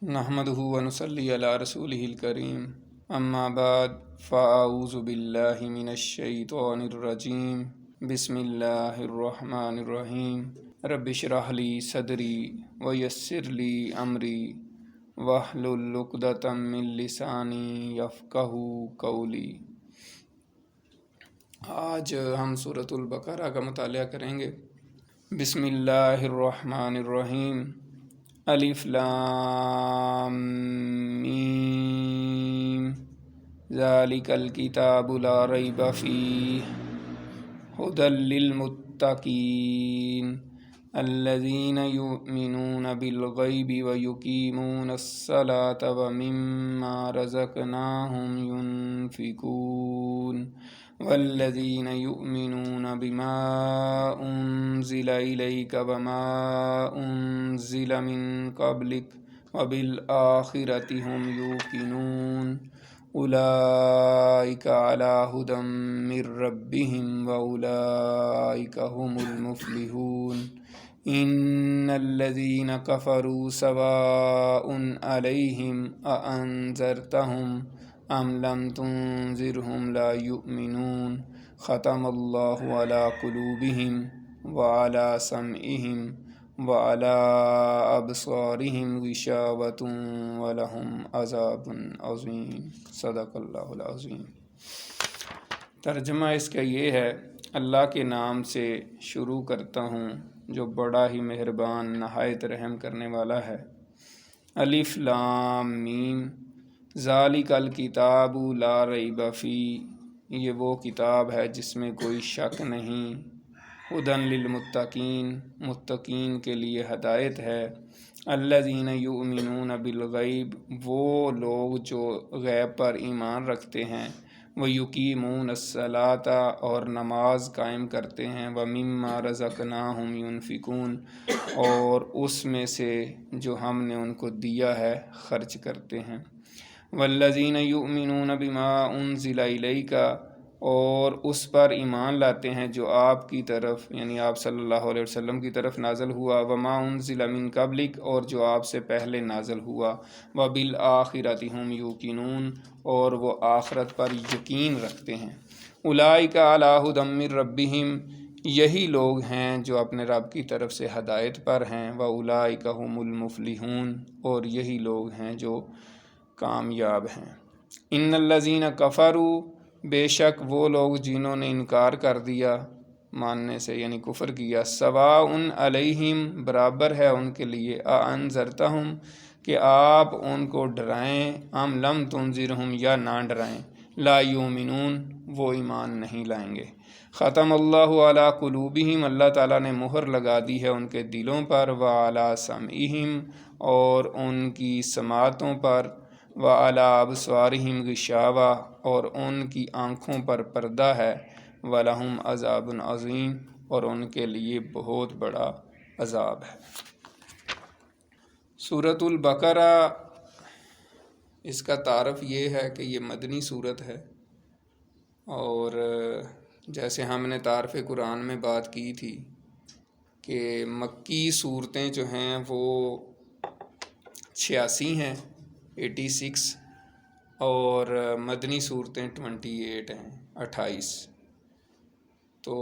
نحمدہ ونصلی علی رسولہ الکریم اما بعد فاعوذ باللہ من الشیطان الرجیم بسم اللہ الرحمن الرحیم رب اشرح لی صدری ویسر لی امری واحلل عقدۃ من لسانی یفقہوا قولی۔ آج ہم سورۃ البقرہ کا مطالعہ کریں گے۔ بسم اللہ الرحمن الرحیم۔ الف لام میم ذالک الکتاب لا ریب فیہ ھدی للمتقین الذین یؤمنون بالغیب ویقیمون الصلاة ومما رزقناہم ینفقون والذین یؤمنون بما انزل الیک وما انزل من قبلک وبالآخرۃ ھم یوقنون اولئک علی ھدی من ربہم واولئک ھم المفلحون۔ ان الذین کفروا سواء علیہم اانذرتہم ام لم تنذرہم لا یؤمنون۔ ختم اللہ علی قلوبہم وعلی سمعہم وعلی ابصارہم غشاوۃ ولہم عذاب عظیم۔ صدق اللہ العظیم۔ ترجمہ اس کا یہ ہے، اللہ کے نام سے شروع کرتا ہوں جو بڑا ہی مہربان نہایت رحم کرنے والا ہے۔ الف لام میم ذالک الکتاب لا ریب فیہ، یہ وہ کتاب ہے جس میں کوئی شک نہیں۔ ھدی للمتقین، متقین کے لیے ہدایت ہے۔ الذین یؤمنون بالغیب، وہ لوگ جو غیب پر ایمان رکھتے ہیں۔ ویقیمون الصلاۃ، اور نماز قائم کرتے ہیں۔ ومما رزقناہم ینفقون، اور اس میں سے جو ہم نے ان کو دیا ہے خرچ کرتے ہیں۔ والذین یؤمنون بما انزل الیک، اور اس پر ایمان لاتے ہیں جو آپ کی طرف یعنی آپ صلی اللہ علیہ وسلم کی طرف نازل ہوا۔ وما انزل من قبلک، اور جو آپ سے پہلے نازل ہوا۔ وبالآخرۃ ھم یوقنون، اور وہ آخرت پر یقین رکھتے ہیں۔ اولئک علی ھدی من ربہم، یہی لوگ ہیں جو اپنے رب کی طرف سے ہدایت پر ہیں۔ واولئک ھم المفلحون، اور یہی لوگ ہیں جو کامیاب ہیں۔ ان الذین کفروا، بے شک وہ لوگ جنہوں نے انکار کر دیا ماننے سے یعنی کفر کیا۔ سواء علیہم، برابر ہے ان کے لیے۔ اانذرتہم، کہ آپ ان کو ڈرائیں۔ ام لم تنذرہم، یا نہ ڈرائیں۔ لا یؤمنون، وہ ایمان نہیں لائیں گے۔ ختم اللہ علی قلوبہم، اللہ تعالیٰ نے مہر لگا دی ہے ان کے دلوں پر۔ وعلی سمعہم، اور ان کی سماعتوں پر۔ وعلی ابصارہم غشاوہ، اور ان کی آنکھوں پر پردہ ہے۔ ولہم عذاب عظیم، اور ان کے لیے بہت بڑا عذاب ہے۔ سورۃ البقرہ، اس کا تعارف یہ ہے کہ یہ مدنی سورت ہے، اور جیسے ہم نے تعارف قرآن میں بات کی تھی کہ مکی صورتیں جو ہیں وہ 86 ہیں، 86، اور مدنی صورتیں 28 ہیں، 28۔ تو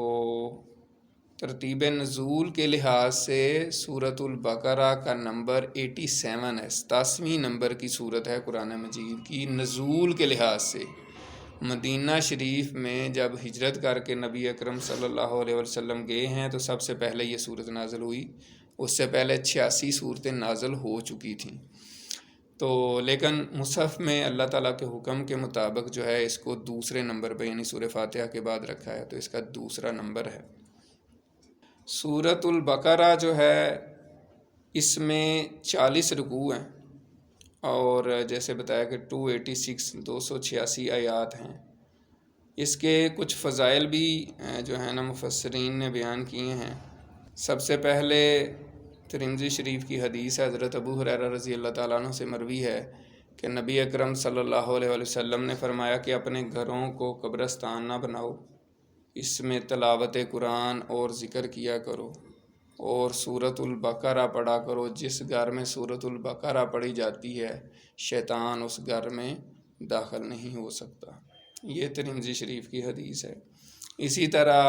ترتیب نزول کے لحاظ سے سورۃ البقرہ کا نمبر 87 ہے، 87ویں نمبر کی صورت ہے قرآن مجید کی نزول کے لحاظ سے۔ مدینہ شریف میں جب ہجرت کر کے نبی اکرم صلی اللہ علیہ وسلم گئے ہیں تو سب سے پہلے یہ صورت نازل ہوئی، اس سے پہلے 86 صورتیں نازل ہو چکی تھیں۔ تو لیکن مصحف میں اللہ تعالیٰ کے حکم کے مطابق جو ہے اس کو دوسرے نمبر پہ یعنی سورہ فاتحہ کے بعد رکھا ہے، تو اس کا دوسرا نمبر ہے۔ سورۃ البقرہ جو ہے اس میں 40 رکوع ہیں، اور جیسے بتایا کہ 286 آیات ہیں۔ اس کے کچھ فضائل بھی جو ہیں نا مفسرین نے بیان کیے ہیں۔ سب سے پہلے ترمذی شریف کی حدیث ہے، حضرت ابو ہریرہ رضی اللہ تعالیٰ عنہ سے مروی ہے کہ نبی اکرم صلی اللہ علیہ وسلم نے فرمایا کہ اپنے گھروں کو قبرستان نہ بناؤ، اس میں تلاوت قرآن اور ذکر کیا کرو۔ اور سورۃ البقرہ پڑھا کرو۔ جس گھر میں سورۃ البقرہ پڑھی جاتی ہے شیطان اس گھر میں داخل نہیں ہو سکتا۔ یہ ترمذی شریف کی حدیث ہے۔ اسی طرح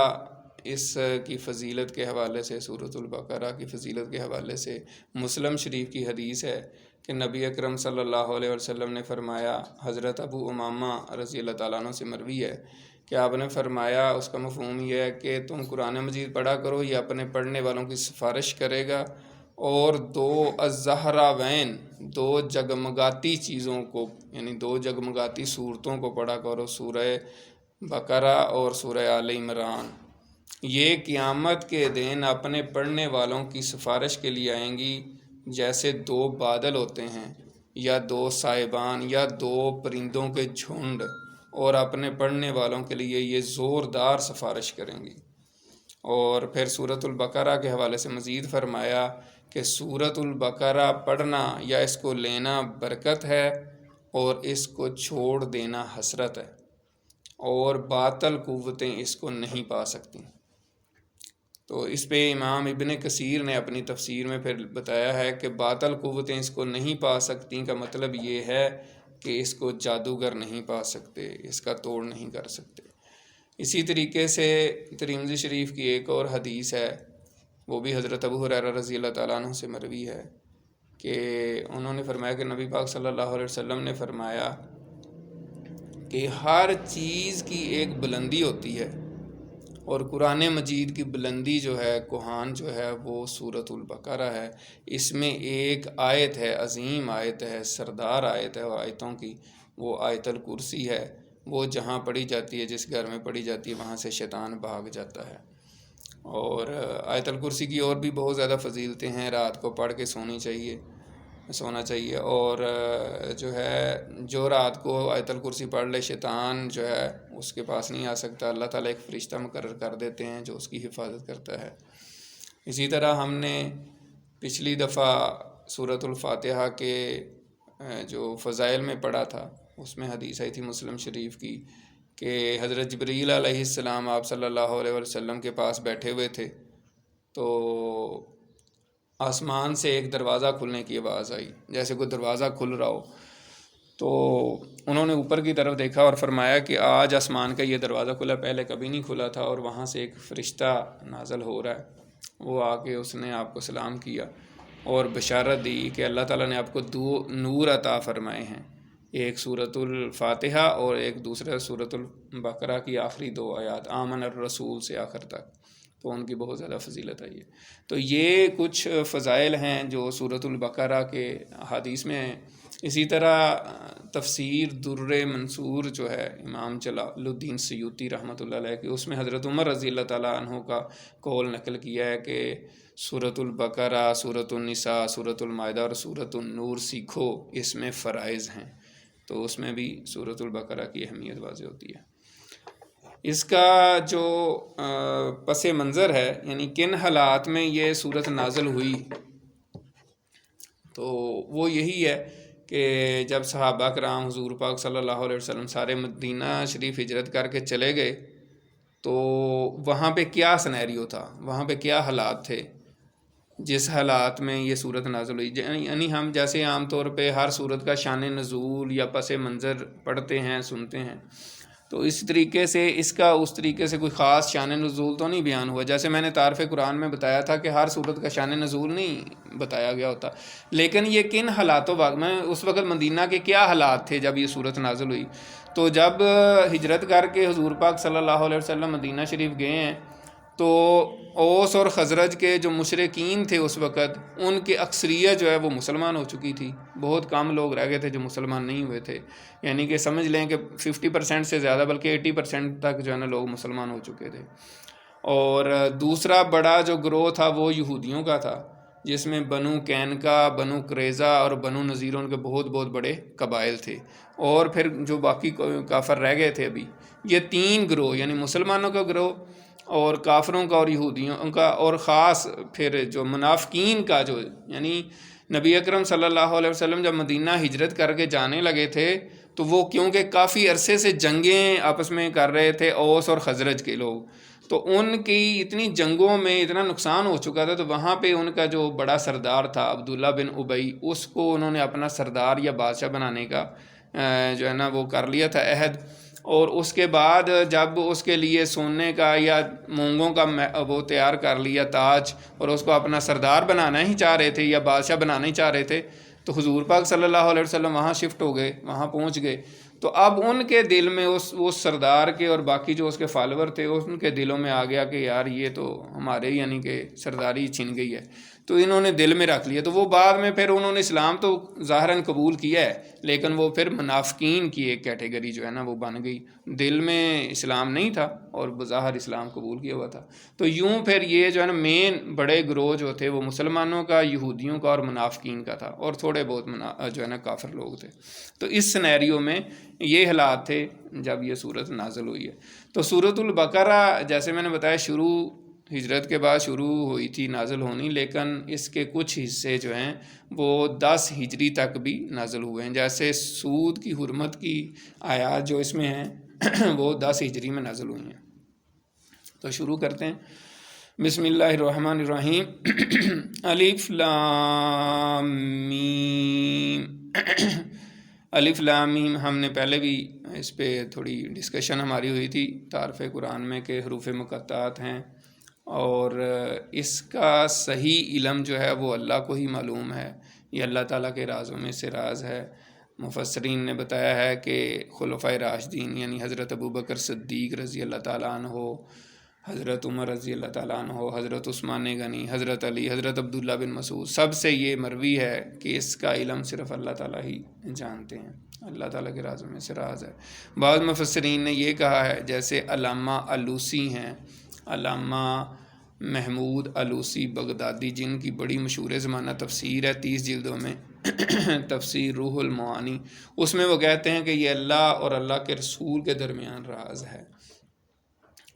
اس کی فضیلت کے حوالے سے، سورۃ البقرہ کی فضیلت کے حوالے سے مسلم شریف کی حدیث ہے کہ نبی اکرم صلی اللہ علیہ وسلم نے فرمایا، حضرت ابو امامہ رضی اللہ تعالیٰ عنہ سے مروی ہے کہ آپ نے فرمایا، اس کا مفہوم یہ ہے کہ تم قرآن مجید پڑھا کرو، یہ اپنے پڑھنے والوں کی سفارش کرے گا، اور دو الزہراوین، دو جگمگاتی چیزوں کو، یعنی دو جگمگاتی صورتوں کو پڑھا کرو، سورہ بقرہ اور سورہ آل عمران۔ یہ قیامت کے دن اپنے پڑھنے والوں کی سفارش کے لیے آئیں گی، جیسے دو بادل ہوتے ہیں، یا دو سائبان، یا دو پرندوں کے جھنڈ، اور اپنے پڑھنے والوں کے لیے یہ زوردار سفارش کریں گی۔ اور پھر سورۃ البقرہ کے حوالے سے مزید فرمایا کہ سورۃ البقرہ پڑھنا یا اس کو لینا برکت ہے، اور اس کو چھوڑ دینا حسرت ہے، اور باطل قوتیں اس کو نہیں پا سکتی۔ تو اس پہ امام ابن کثیر نے اپنی تفسیر میں پھر بتایا ہے کہ باطل قوتیں اس کو نہیں پا سکتی کا مطلب یہ ہے کہ اس کو جادوگر نہیں پا سکتے، اس کا توڑ نہیں کر سکتے۔ اسی طریقے سے ترمذی شریف کی ایک اور حدیث ہے، وہ بھی حضرت ابو ہریرہ رضی اللہ تعالیٰ عنہ سے مروی ہے کہ انہوں نے فرمایا کہ نبی پاک صلی اللہ علیہ وسلم نے فرمایا کہ ہر چیز کی ایک بلندی ہوتی ہے، اور قرآن مجید کی بلندی جو ہے، کوہان جو ہے، وہ سورۃ البقرہ ہے۔ اس میں ایک آیت ہے، عظیم آیت ہے، سردار آیت ہے آیتوں کی، وہ آیت الکرسی ہے۔ وہ جہاں پڑھی جاتی ہے، جس گھر میں پڑھی جاتی ہے، وہاں سے شیطان بھاگ جاتا ہے۔ اور آیت الکرسی کی اور بھی بہت زیادہ فضیلتیں ہیں، رات کو پڑھ کے سونا چاہیے، اور جو رات کو آیت الکرسی پڑھ لے، شیطان جو ہے اس کے پاس نہیں آ سکتا، اللہ تعالیٰ ایک فرشتہ مقرر کر دیتے ہیں جو اس کی حفاظت کرتا ہے۔ اسی طرح ہم نے پچھلی دفعہ سورۃ الفاتحہ کے جو فضائل میں پڑھا تھا، اس میں حدیث آئی تھی مسلم شریف کی کہ حضرت جبریل علیہ السلام آپ صلی اللہ علیہ وسلم کے پاس بیٹھے ہوئے تھے، تو آسمان سے ایک دروازہ کھلنے کی آواز آئی، جیسے کوئی دروازہ کھل رہا ہو۔ تو انہوں نے اوپر کی طرف دیکھا اور فرمایا کہ آج آسمان کا یہ دروازہ کھلا، پہلے کبھی نہیں کھلا تھا، اور وہاں سے ایک فرشتہ نازل ہو رہا ہے۔ وہ آ کے اس نے آپ کو سلام کیا اور بشارت دی کہ اللہ تعالیٰ نے آپ کو دو نور عطا فرمائے ہیں، ایک سورۃ الفاتحہ اور ایک دوسرا سورۃ البقرہ کی آخری دو آیات، آمن الرسول سے آخر تک، تو ان کی بہت زیادہ فضیلت ہے۔ تو یہ کچھ فضائل ہیں جو سورۃ البقرہ کے حدیث میں ہیں۔ اسی طرح تفسیر در منصور جو ہے امام جلال الدین سیوطی رحمۃ اللہ علیہ کی، اس میں حضرت عمر رضی اللہ تعالیٰ عنہ کا قول نقل کیا ہے کہ سورۃ البقرہ، سورۃ النساء، سورۃ المائدہ اور سورۃ النور سیکھو، اس میں فرائض ہیں۔ تو اس میں بھی سورۃ البقرہ کی اہمیت واضح ہوتی ہے۔ اس کا جو پس منظر ہے، یعنی کن حالات میں یہ صورت نازل ہوئی، تو وہ یہی ہے کہ جب صحابہ کرام حضور پاک صلی اللہ علیہ وسلم سارے مدینہ شریف ہجرت کر کے چلے گئے، تو وہاں پہ کیا سینیریو تھا، وہاں پہ کیا حالات تھے جس حالات میں یہ صورت نازل ہوئی۔ یعنی ہم جیسے عام طور پہ ہر صورت کا شان نزول یا پس منظر پڑھتے ہیں، سنتے ہیں، تو اس طریقے سے اس کا اس طریقے سے کوئی خاص شان نزول تو نہیں بیان ہوا۔ جیسے میں نے تعارف قرآن میں بتایا تھا کہ ہر صورت کا شان نزول نہیں بتایا گیا ہوتا، لیکن یہ کن حالاتوں میں اس وقت مدینہ کے کیا حالات تھے جب یہ صورت نازل ہوئی۔ تو جب ہجرت کر کے حضور پاک صلی اللہ علیہ وسلم مدینہ شریف گئے ہیں، تو اوس اور خزرج کے جو مشرکین تھے اس وقت، ان کی اکثریت جو ہے وہ مسلمان ہو چکی تھی، بہت کم لوگ رہ گئے تھے جو مسلمان نہیں ہوئے تھے۔ یعنی کہ سمجھ لیں کہ 50% سے زیادہ، بلکہ 80% تک جو ہے نا لوگ مسلمان ہو چکے تھے۔ اور دوسرا بڑا جو گروہ تھا وہ یہودیوں کا تھا، جس میں بنو کینکا، بنو قریظہ اور بنو نذیر ان کے بہت بہت بڑے قبائل تھے۔ اور پھر جو باقی کافر رہ گئے تھے ابھی، یہ تین گروہ، یعنی مسلمانوں کا گروہ اور کافروں کا اور یہودیوں کا، اور خاص پھر جو منافقین کا، جو یعنی نبی اکرم صلی اللہ علیہ وسلم جب مدینہ ہجرت کر کے جانے لگے تھے، تو وہ کیونکہ کافی عرصے سے جنگیں آپس میں کر رہے تھے اوس اور خزرج کے لوگ، تو ان کی اتنی جنگوں میں اتنا نقصان ہو چکا تھا، تو وہاں پہ ان کا جو بڑا سردار تھا عبداللہ بن ابی، اس کو انہوں نے اپنا سردار یا بادشاہ بنانے کا جو ہے نا وہ کر لیا تھا عہد، اور اس کے بعد جب اس کے لیے سونے کا یا مونگوں کا وہ تیار کر لیا تاج، اور اس کو اپنا سردار بنانا ہی چاہ رہے تھے یا بادشاہ بنانا ہی چاہ رہے تھے، تو حضور پاک صلی اللہ علیہ وسلم وہاں شفٹ ہو گئے، وہاں پہنچ گئے۔ تو اب ان کے دل میں اس سردار کے اور باقی جو اس کے فالوور تھے، ان کے دلوں میں آ گیا کہ یار یہ تو ہمارے یعنی کہ سرداری چھن گئی ہے، تو انہوں نے دل میں رکھ لیا۔ تو وہ بعد میں پھر انہوں نے اسلام تو ظاہراً قبول کیا ہے، لیکن وہ پھر منافقین کی ایک کیٹیگری جو ہے نا وہ بن گئی، دل میں اسلام نہیں تھا اور بظاہر اسلام قبول کیا ہوا تھا۔ تو یوں پھر یہ جو ہے نا مین بڑے گروہ جو تھے وہ مسلمانوں کا، یہودیوں کا اور منافقین کا تھا، اور تھوڑے بہت جو ہے نا کافر لوگ تھے۔ تو اس سینیریو میں یہ حالات تھے جب یہ صورت نازل ہوئی ہے۔ تو سورۃ البقرہ جیسے میں نے بتایا شروع ہجرت کے بعد شروع ہوئی تھی نازل ہونی، لیکن اس کے کچھ حصے جو ہیں وہ 10 ہجری تک بھی نازل ہوئے ہیں، جیسے سود کی حرمت کی آیات جو اس میں ہیں وہ 10 ہجری میں نازل ہوئی ہیں۔ تو شروع کرتے ہیں، بسم اللہ الرحمن الرحیم۔ الف لام میم۔ الف لام میم ہم نے پہلے بھی اس پہ تھوڑی ڈسکشن ہماری ہوئی تھی تعارف قرآن میں کہ حروف مقطعات ہیں، اور اس کا صحیح علم جو ہے وہ اللہ کو ہی معلوم ہے، یہ اللہ تعالیٰ کے رازوں میں سے راز ہے۔ مفسرین نے بتایا ہے کہ خلفائے راشدین یعنی حضرت ابوبکر صدیق رضی اللہ تعالیٰ عنہ، حضرت عمر رضی اللہ تعالیٰ عنہ، حضرت عثمان غنی، حضرت علی، حضرت عبداللہ بن مسعود، سب سے یہ مروی ہے کہ اس کا علم صرف اللہ تعالیٰ ہی جانتے ہیں، اللہ تعالیٰ کے رازوں میں سے راز ہے۔ بعض مفسرین نے یہ کہا ہے، جیسے علامہ علوسی ہیں، علامہ محمود علوسی بغدادی، جن کی بڑی مشہور زمانہ تفسیر ہے 30 جلدوں میں، تفسیر روح المعانی، اس میں وہ کہتے ہیں کہ یہ اللہ اور اللہ کے رسول کے درمیان راز ہے۔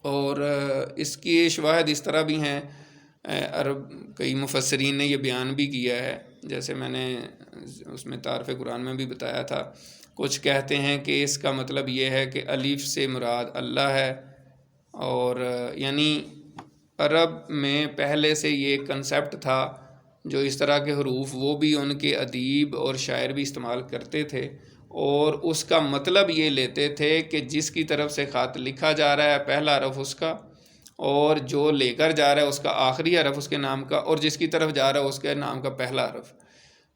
اور اس کی شواہد اس طرح بھی ہیں، عرب کئی مفسرین نے یہ بیان بھی کیا ہے، جیسے میں نے اس میں تعارف قرآن میں بھی بتایا تھا۔ کچھ کہتے ہیں کہ اس کا مطلب یہ ہے کہ الف سے مراد اللہ ہے، اور یعنی عرب میں پہلے سے یہ کنسیپٹ تھا، جو اس طرح کے حروف وہ بھی ان کے ادیب اور شاعر بھی استعمال کرتے تھے، اور اس کا مطلب یہ لیتے تھے کہ جس کی طرف سے خط لکھا جا رہا ہے پہلا حرف اس کا، اور جو لے کر جا رہا ہے اس کا آخری حرف اس کے نام کا، اور جس کی طرف جا رہا ہے اس کے نام کا پہلا حرف۔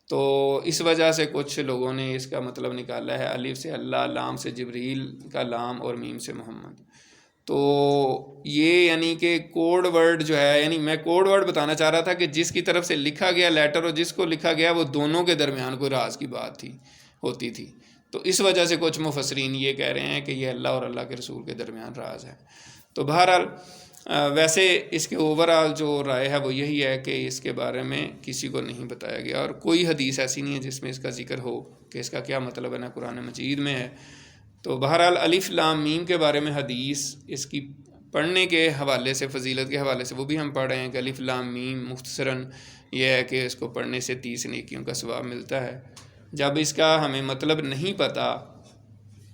تو اس وجہ سے کچھ لوگوں نے اس کا مطلب نکالا ہے الف سے اللہ، لام سے جبریل کا لام، اور میم سے محمد۔ تو یہ یعنی کہ کوڈ ورڈ جو ہے، یعنی میں کوڈ ورڈ بتانا چاہ رہا تھا کہ جس کی طرف سے لکھا گیا لیٹر اور جس کو لکھا گیا وہ دونوں کے درمیان کوئی راز کی بات ہوتی تھی۔ تو اس وجہ سے کچھ مفسرین یہ کہہ رہے ہیں کہ یہ اللہ اور اللہ کے رسول کے درمیان راز ہے۔ تو بہرحال ویسے اس کے اوورآل جو رائے ہے وہ یہی ہے کہ اس کے بارے میں کسی کو نہیں بتایا گیا، اور کوئی حدیث ایسی نہیں ہے جس میں اس کا ذکر ہو کہ اس کا کیا مطلب ہے، نہ قرآن مجید میں ہے۔ تو بہرحال الف لام میم کے بارے میں حدیث اس کی پڑھنے کے حوالے سے، فضیلت کے حوالے سے وہ بھی ہم پڑھ رہے ہیں کہ الف لام میم مختصراً یہ ہے کہ اس کو پڑھنے سے 30 نیکیوں کا ثواب ملتا ہے۔ جب اس کا ہمیں مطلب نہیں پتہ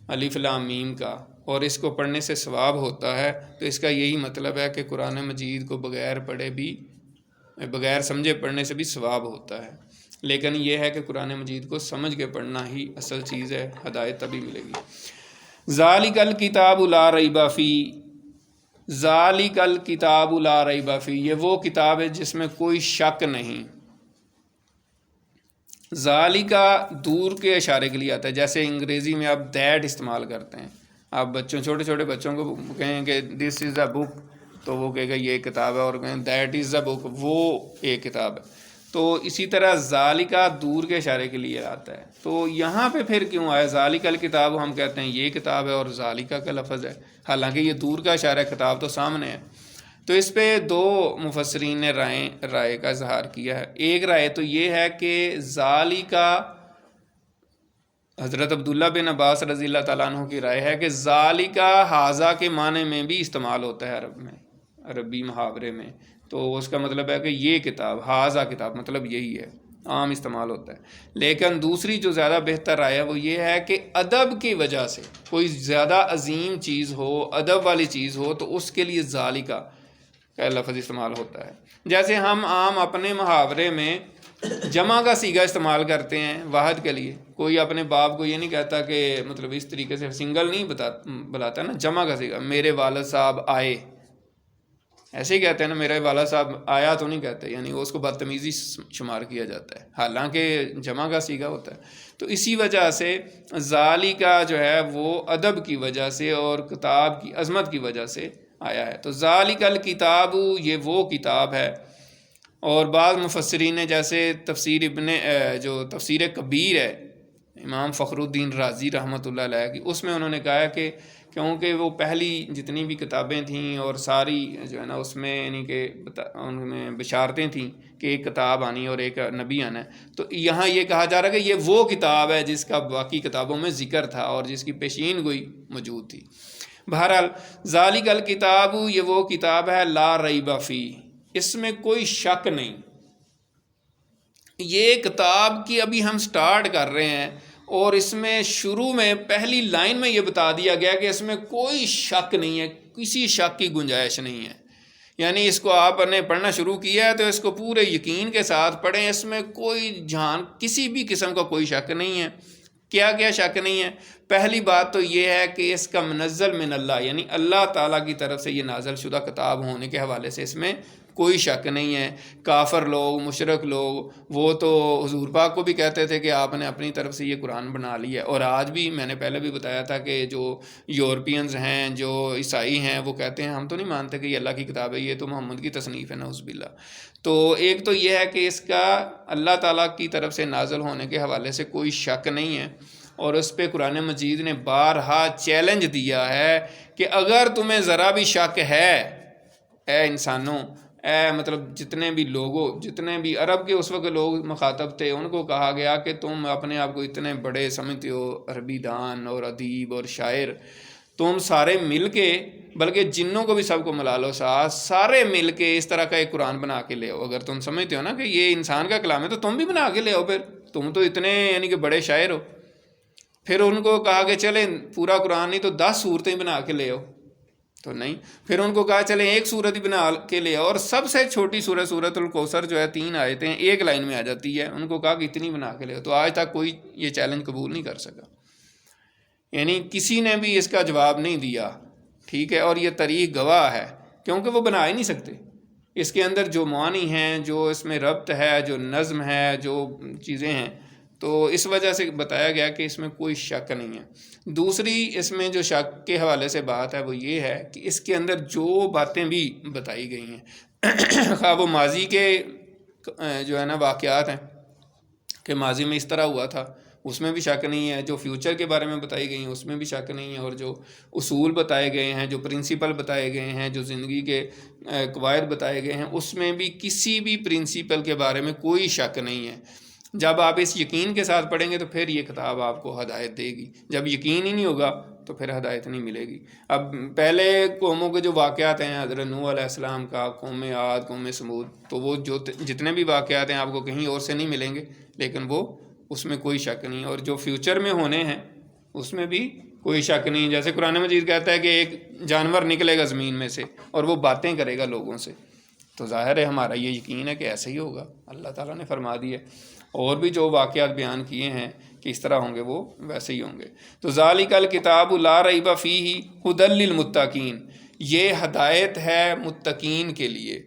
الف لام میم کا، اور اس کو پڑھنے سے ثواب ہوتا ہے، تو اس کا یہی مطلب ہے کہ قرآن مجید کو بغیر پڑھے بھی، بغیر سمجھے پڑھنے سے بھی ثواب ہوتا ہے۔ لیکن یہ ہے کہ قرآن مجید کو سمجھ کے پڑھنا ہی اصل چیز ہے، ہدایت تبھی ملے گی۔ ذالک الکتاب لا ریب فی، ذالک الکتاب لا ریب فی، یہ وہ کتاب ہے جس میں کوئی شک نہیں۔ ذالکا دور کے اشارے کے لیے آتا ہے، جیسے انگریزی میں آپ دیٹ استعمال کرتے ہیں، آپ بچوں چھوٹے چھوٹے بچوں کو کہیں کہ دس از اے بک، تو وہ کہے گا یہ کتاب ہے، اور کہیں دیٹ از اے بک، وہ ایک کتاب ہے۔ تو اسی طرح ذالکا دور کے اشارے کے لیے آتا ہے۔ تو یہاں پہ پھر کیوں آیا ذالک الکتاب، ہم کہتے ہیں یہ کتاب ہے اور ذالکا کا لفظ ہے، حالانکہ یہ دور کا اشارہ ہے، کتاب تو سامنے ہے۔ تو اس پہ دو مفسرین نے رائے کا اظہار کیا ہے۔ ایک رائے تو یہ ہے کہ ذالکا، حضرت عبداللہ بن عباس رضی اللہ تعالیٰ عنہ کی رائے ہے کہ ذالکا ھذا کے معنی میں بھی استعمال ہوتا ہے عرب میں، عربی محاورے میں، تو اس کا مطلب ہے کہ یہ کتاب، ھذا کتاب مطلب یہی ہے۔ عام استعمال ہوتا ہے۔ لیکن دوسری جو زیادہ بہتر رائے ہے وہ یہ ہے کہ ادب کی وجہ سے کوئی زیادہ عظیم چیز ہو، ادب والی چیز ہو، تو اس کے لیے ذالکا کا لفظ استعمال ہوتا ہے۔ جیسے ہم عام اپنے محاورے میں جمع کا صیغہ استعمال کرتے ہیں واحد کے لیے، کوئی اپنے باپ کو یہ نہیں کہتا کہ مطلب اس طریقے سے سنگل نہیں بلاتا نا، جمع کا صیغہ، میرے والد صاحب آئے، ایسے ہی کہتے ہیں نا، میرے والد صاحب آیا تو نہیں کہتے، یعنی اس کو بدتمیزی شمار کیا جاتا ہے، حالانکہ جمع کا صیغہ ہوتا ہے۔ تو اسی وجہ سے ذالکا جو ہے وہ ادب کی وجہ سے اور کتاب کی عظمت کی وجہ سے آیا ہے۔ تو ذالک الکتاب، یہ وہ کتاب ہے۔ اور بعض مفسرین نے جیسے جو تفسیر کبیر ہے امام فخر الدین رازی رحمۃ اللہ علیہ کی، اس میں انہوں نے کہا کہ کیونکہ وہ پہلی جتنی بھی کتابیں تھیں اور ساری جو ہے نا اس میں یعنی کہ ان میں بشارتیں تھیں کہ ایک کتاب آنی اور ایک نبی آنا ہے، تو یہاں یہ کہا جا رہا ہے کہ یہ وہ کتاب ہے جس کا باقی کتابوں میں ذکر تھا اور جس کی پیشین گوئی موجود تھی۔ بہرحال ذالک الکتاب، یہ وہ کتاب ہے لا ریب فیہ، اس میں کوئی شک نہیں۔ یہ کتاب کی ابھی ہم سٹارٹ کر رہے ہیں اور اس میں شروع میں پہلی لائن میں یہ بتا دیا گیا کہ اس میں کوئی شک نہیں ہے، کسی شک کی گنجائش نہیں ہے۔ یعنی اس کو آپ نے پڑھنا شروع کیا ہے تو اس کو پورے یقین کے ساتھ پڑھیں، اس میں کوئی کسی بھی قسم کا کوئی شک نہیں ہے۔ کیا کیا شک نہیں ہے؟ پہلی بات تو یہ ہے کہ اس کا منزل من اللہ، یعنی اللہ تعالیٰ کی طرف سے یہ نازل شدہ کتاب ہونے کے حوالے سے اس میں کوئی شک نہیں ہے۔ کافر لوگ، مشرک لوگ، وہ تو حضور پاک کو بھی کہتے تھے کہ آپ نے اپنی طرف سے یہ قرآن بنا لی ہے، اور آج بھی میں نے پہلے بھی بتایا تھا کہ جو یورپینز ہیں، جو عیسائی ہیں، وہ کہتے ہیں ہم تو نہیں مانتے کہ یہ اللہ کی کتاب ہے، یہ تو محمد کی تصنیف ہے، نعوذ باللہ۔ تو ایک تو یہ ہے کہ اس کا اللہ تعالیٰ کی طرف سے نازل ہونے کے حوالے سے کوئی شک نہیں ہے، اور اس پہ قرآن مجید نے بارہا چیلنج دیا ہے کہ اگر تمہیں ذرا بھی شک ہے، اے انسانوں، مطلب جتنے بھی لوگوں، جتنے بھی عرب کے اس وقت لوگ مخاطب تھے، ان کو کہا گیا کہ تم اپنے آپ کو اتنے بڑے سمجھتے ہو، عربی دان اور ادیب اور شاعر، تم سارے مل کے، بلکہ جنوں کو بھی سب کو ملا لو ساتھ، سارے مل کے اس طرح کا ایک قرآن بنا کے لے آؤ۔ اگر تم سمجھتے ہو نا کہ یہ انسان کا کلام ہے تو تم بھی بنا کے لے آؤ، پھر تم تو اتنے یعنی کہ بڑے شاعر ہو۔ پھر ان کو کہا کہ چلیں پورا قرآن نہیں تو 10 صورتیں بنا کے لے آؤ، تو نہیں۔ پھر ان کو کہا چلیں ایک صورت ہی بنا کے لے آؤ، اور سب سے چھوٹی صورت سورۃ الکوثر جو ہے 3 آیتیں ایک لائن میں آ جاتی ہے، ان کو کہا کہ اتنی بنا کے لے آؤ، تو آج تک کوئی یہ چیلنج قبول نہیں کر سکا، یعنی کسی نے بھی اس کا جواب نہیں دیا، ٹھیک ہے۔ اور یہ تاریخ گواہ ہے، کیونکہ وہ بنا ہی نہیں سکتے۔ اس کے اندر جو معانی ہیں، جو اس میں ربط ہے، جو نظم ہے، جو چیزیں ہیں، تو اس وجہ سے بتایا گیا کہ اس میں کوئی شک نہیں ہے۔ دوسری اس میں جو شک کے حوالے سے بات ہے وہ یہ ہے کہ اس کے اندر جو باتیں بھی بتائی گئی ہیں، خواہ وہ ماضی کے جو ہے نا واقعات ہیں کہ ماضی میں اس طرح ہوا تھا، اس میں بھی شک نہیں ہے، جو فیوچر کے بارے میں بتائی گئی ہیں اس میں بھی شک نہیں ہے، اور جو اصول بتائے گئے ہیں، جو پرنسپل بتائے گئے ہیں، جو زندگی کے قواعد بتائے گئے ہیں، اس میں بھی کسی بھی پرنسپل کے بارے میں کوئی شک نہیں ہے۔ جب آپ اس یقین کے ساتھ پڑھیں گے تو پھر یہ کتاب آپ کو ہدایت دے گی، جب یقین ہی نہیں ہوگا تو پھر ہدایت نہیں ملے گی۔ اب پہلے قوموں کے جو واقعات ہیں، حضرت نوح علیہ السلام کا، قوم عاد، قوم سمود، تو وہ جو جتنے بھی واقعات ہیں آپ کو کہیں اور سے نہیں ملیں گے، لیکن وہ اس میں کوئی شک نہیں، اور جو فیوچر میں ہونے ہیں اس میں بھی کوئی شک نہیں۔ جیسے قرآن مجید کہتا ہے کہ ایک جانور نکلے گا زمین میں سے اور وہ باتیں کرے گا لوگوں سے، تو ظاہر ہے ہمارا یہ یقین ہے کہ ایسا ہی ہوگا، اللہ تعالیٰ نے فرما دی ہے۔ اور بھی جو واقعات بیان کیے ہیں کہ اس طرح ہوں گے وہ ویسے ہی ہوں گے۔ تو ذالک الکتاب لا ریب فیہ ھدی للمتقین، یہ ہدایت ہے متقین کے لیے۔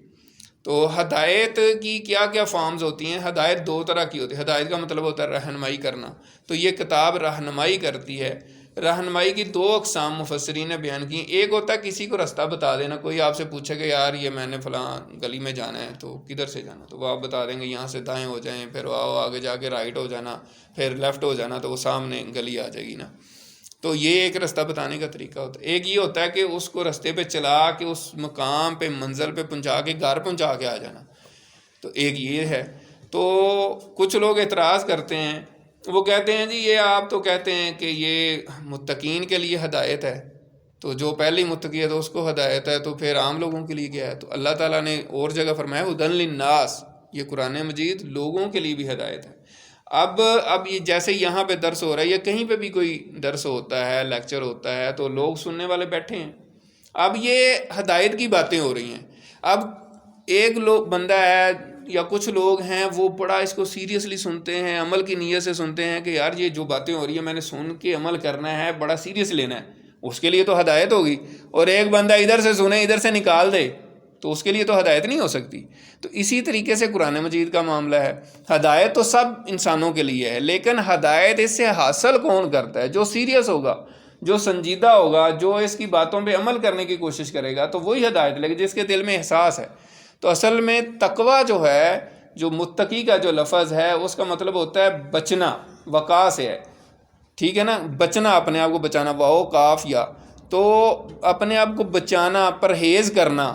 تو ہدایت کی کیا کیا فارمز ہوتی ہیں؟ ہدایت 2 طرح کی ہوتی ہے۔ ہدایت کا مطلب ہوتا ہے رہنمائی کرنا، تو یہ کتاب رہنمائی کرتی ہے۔ رہنمائی کی 2 اقسام مفسرین نے بیان کی۔ ایک ہوتا ہے کسی کو رستہ بتا دینا، کوئی آپ سے پوچھے کہ یار یہ میں نے فلاں گلی میں جانا ہے تو کدھر سے جانا، تو وہ آپ بتا دیں گے یہاں سے دائیں ہو جائیں، پھر آؤ آگے جا کے رائٹ ہو جانا، پھر لیفٹ ہو جانا، تو وہ سامنے گلی آ جائے گی نا۔ تو یہ ایک رستہ بتانے کا طریقہ ہوتا ہے۔ ایک یہ ہوتا ہے کہ اس کو رستے پہ چلا کے اس مقام پہ، منزل پہ پہنچا کے، گھر پہنچا کے آ جانا، تو ایک یہ ہے۔ تو کچھ لوگ اعتراض کرتے ہیں، وہ کہتے ہیں جی یہ آپ تو کہتے ہیں کہ یہ متقین کے لیے ہدایت ہے، تو جو پہلی متقی ہے تو اس کو ہدایت ہے، تو پھر عام لوگوں کے لیے کیا ہے؟ تو اللہ تعالیٰ نے اور جگہ فرمایا ھدی للناس، یہ قرآن مجید لوگوں کے لیے بھی ہدایت ہے۔ اب یہ جیسے یہاں پہ درس ہو رہا ہے یا کہیں پہ بھی کوئی درس ہوتا ہے، لیکچر ہوتا ہے، تو لوگ سننے والے بیٹھے ہیں، اب یہ ہدایت کی باتیں ہو رہی ہیں۔ اب ایک بندہ ہے یا کچھ لوگ ہیں وہ بڑا اس کو سیریسلی سنتے ہیں، عمل کی نیت سے سنتے ہیں کہ یار یہ جو باتیں ہو رہی ہیں میں نے سن کے عمل کرنا ہے، بڑا سیریس لینا ہے، اس کے لیے تو ہدایت ہوگی۔ اور ایک بندہ ادھر سے سنے ادھر سے نکال دے تو اس کے لیے تو ہدایت نہیں ہو سکتی۔ تو اسی طریقے سے قرآن مجید کا معاملہ ہے، ہدایت تو سب انسانوں کے لیے ہے، لیکن ہدایت اس سے حاصل کون کرتا ہے؟ جو سیریس ہوگا، جو سنجیدہ ہوگا، جو اس کی باتوں پہ عمل کرنے کی کوشش کرے گا، تو وہی ہدایت لے گا جس کے دل میں احساس ہے۔ تو اصل میں تقویٰ جو ہے، جو متقی کا جو لفظ ہے، اس کا مطلب ہوتا ہے بچنا، وقا سے ہے، ٹھیک ہے نا، بچنا، اپنے آپ کو بچانا، واو کاف یا، تو اپنے آپ کو بچانا، پرہیز کرنا،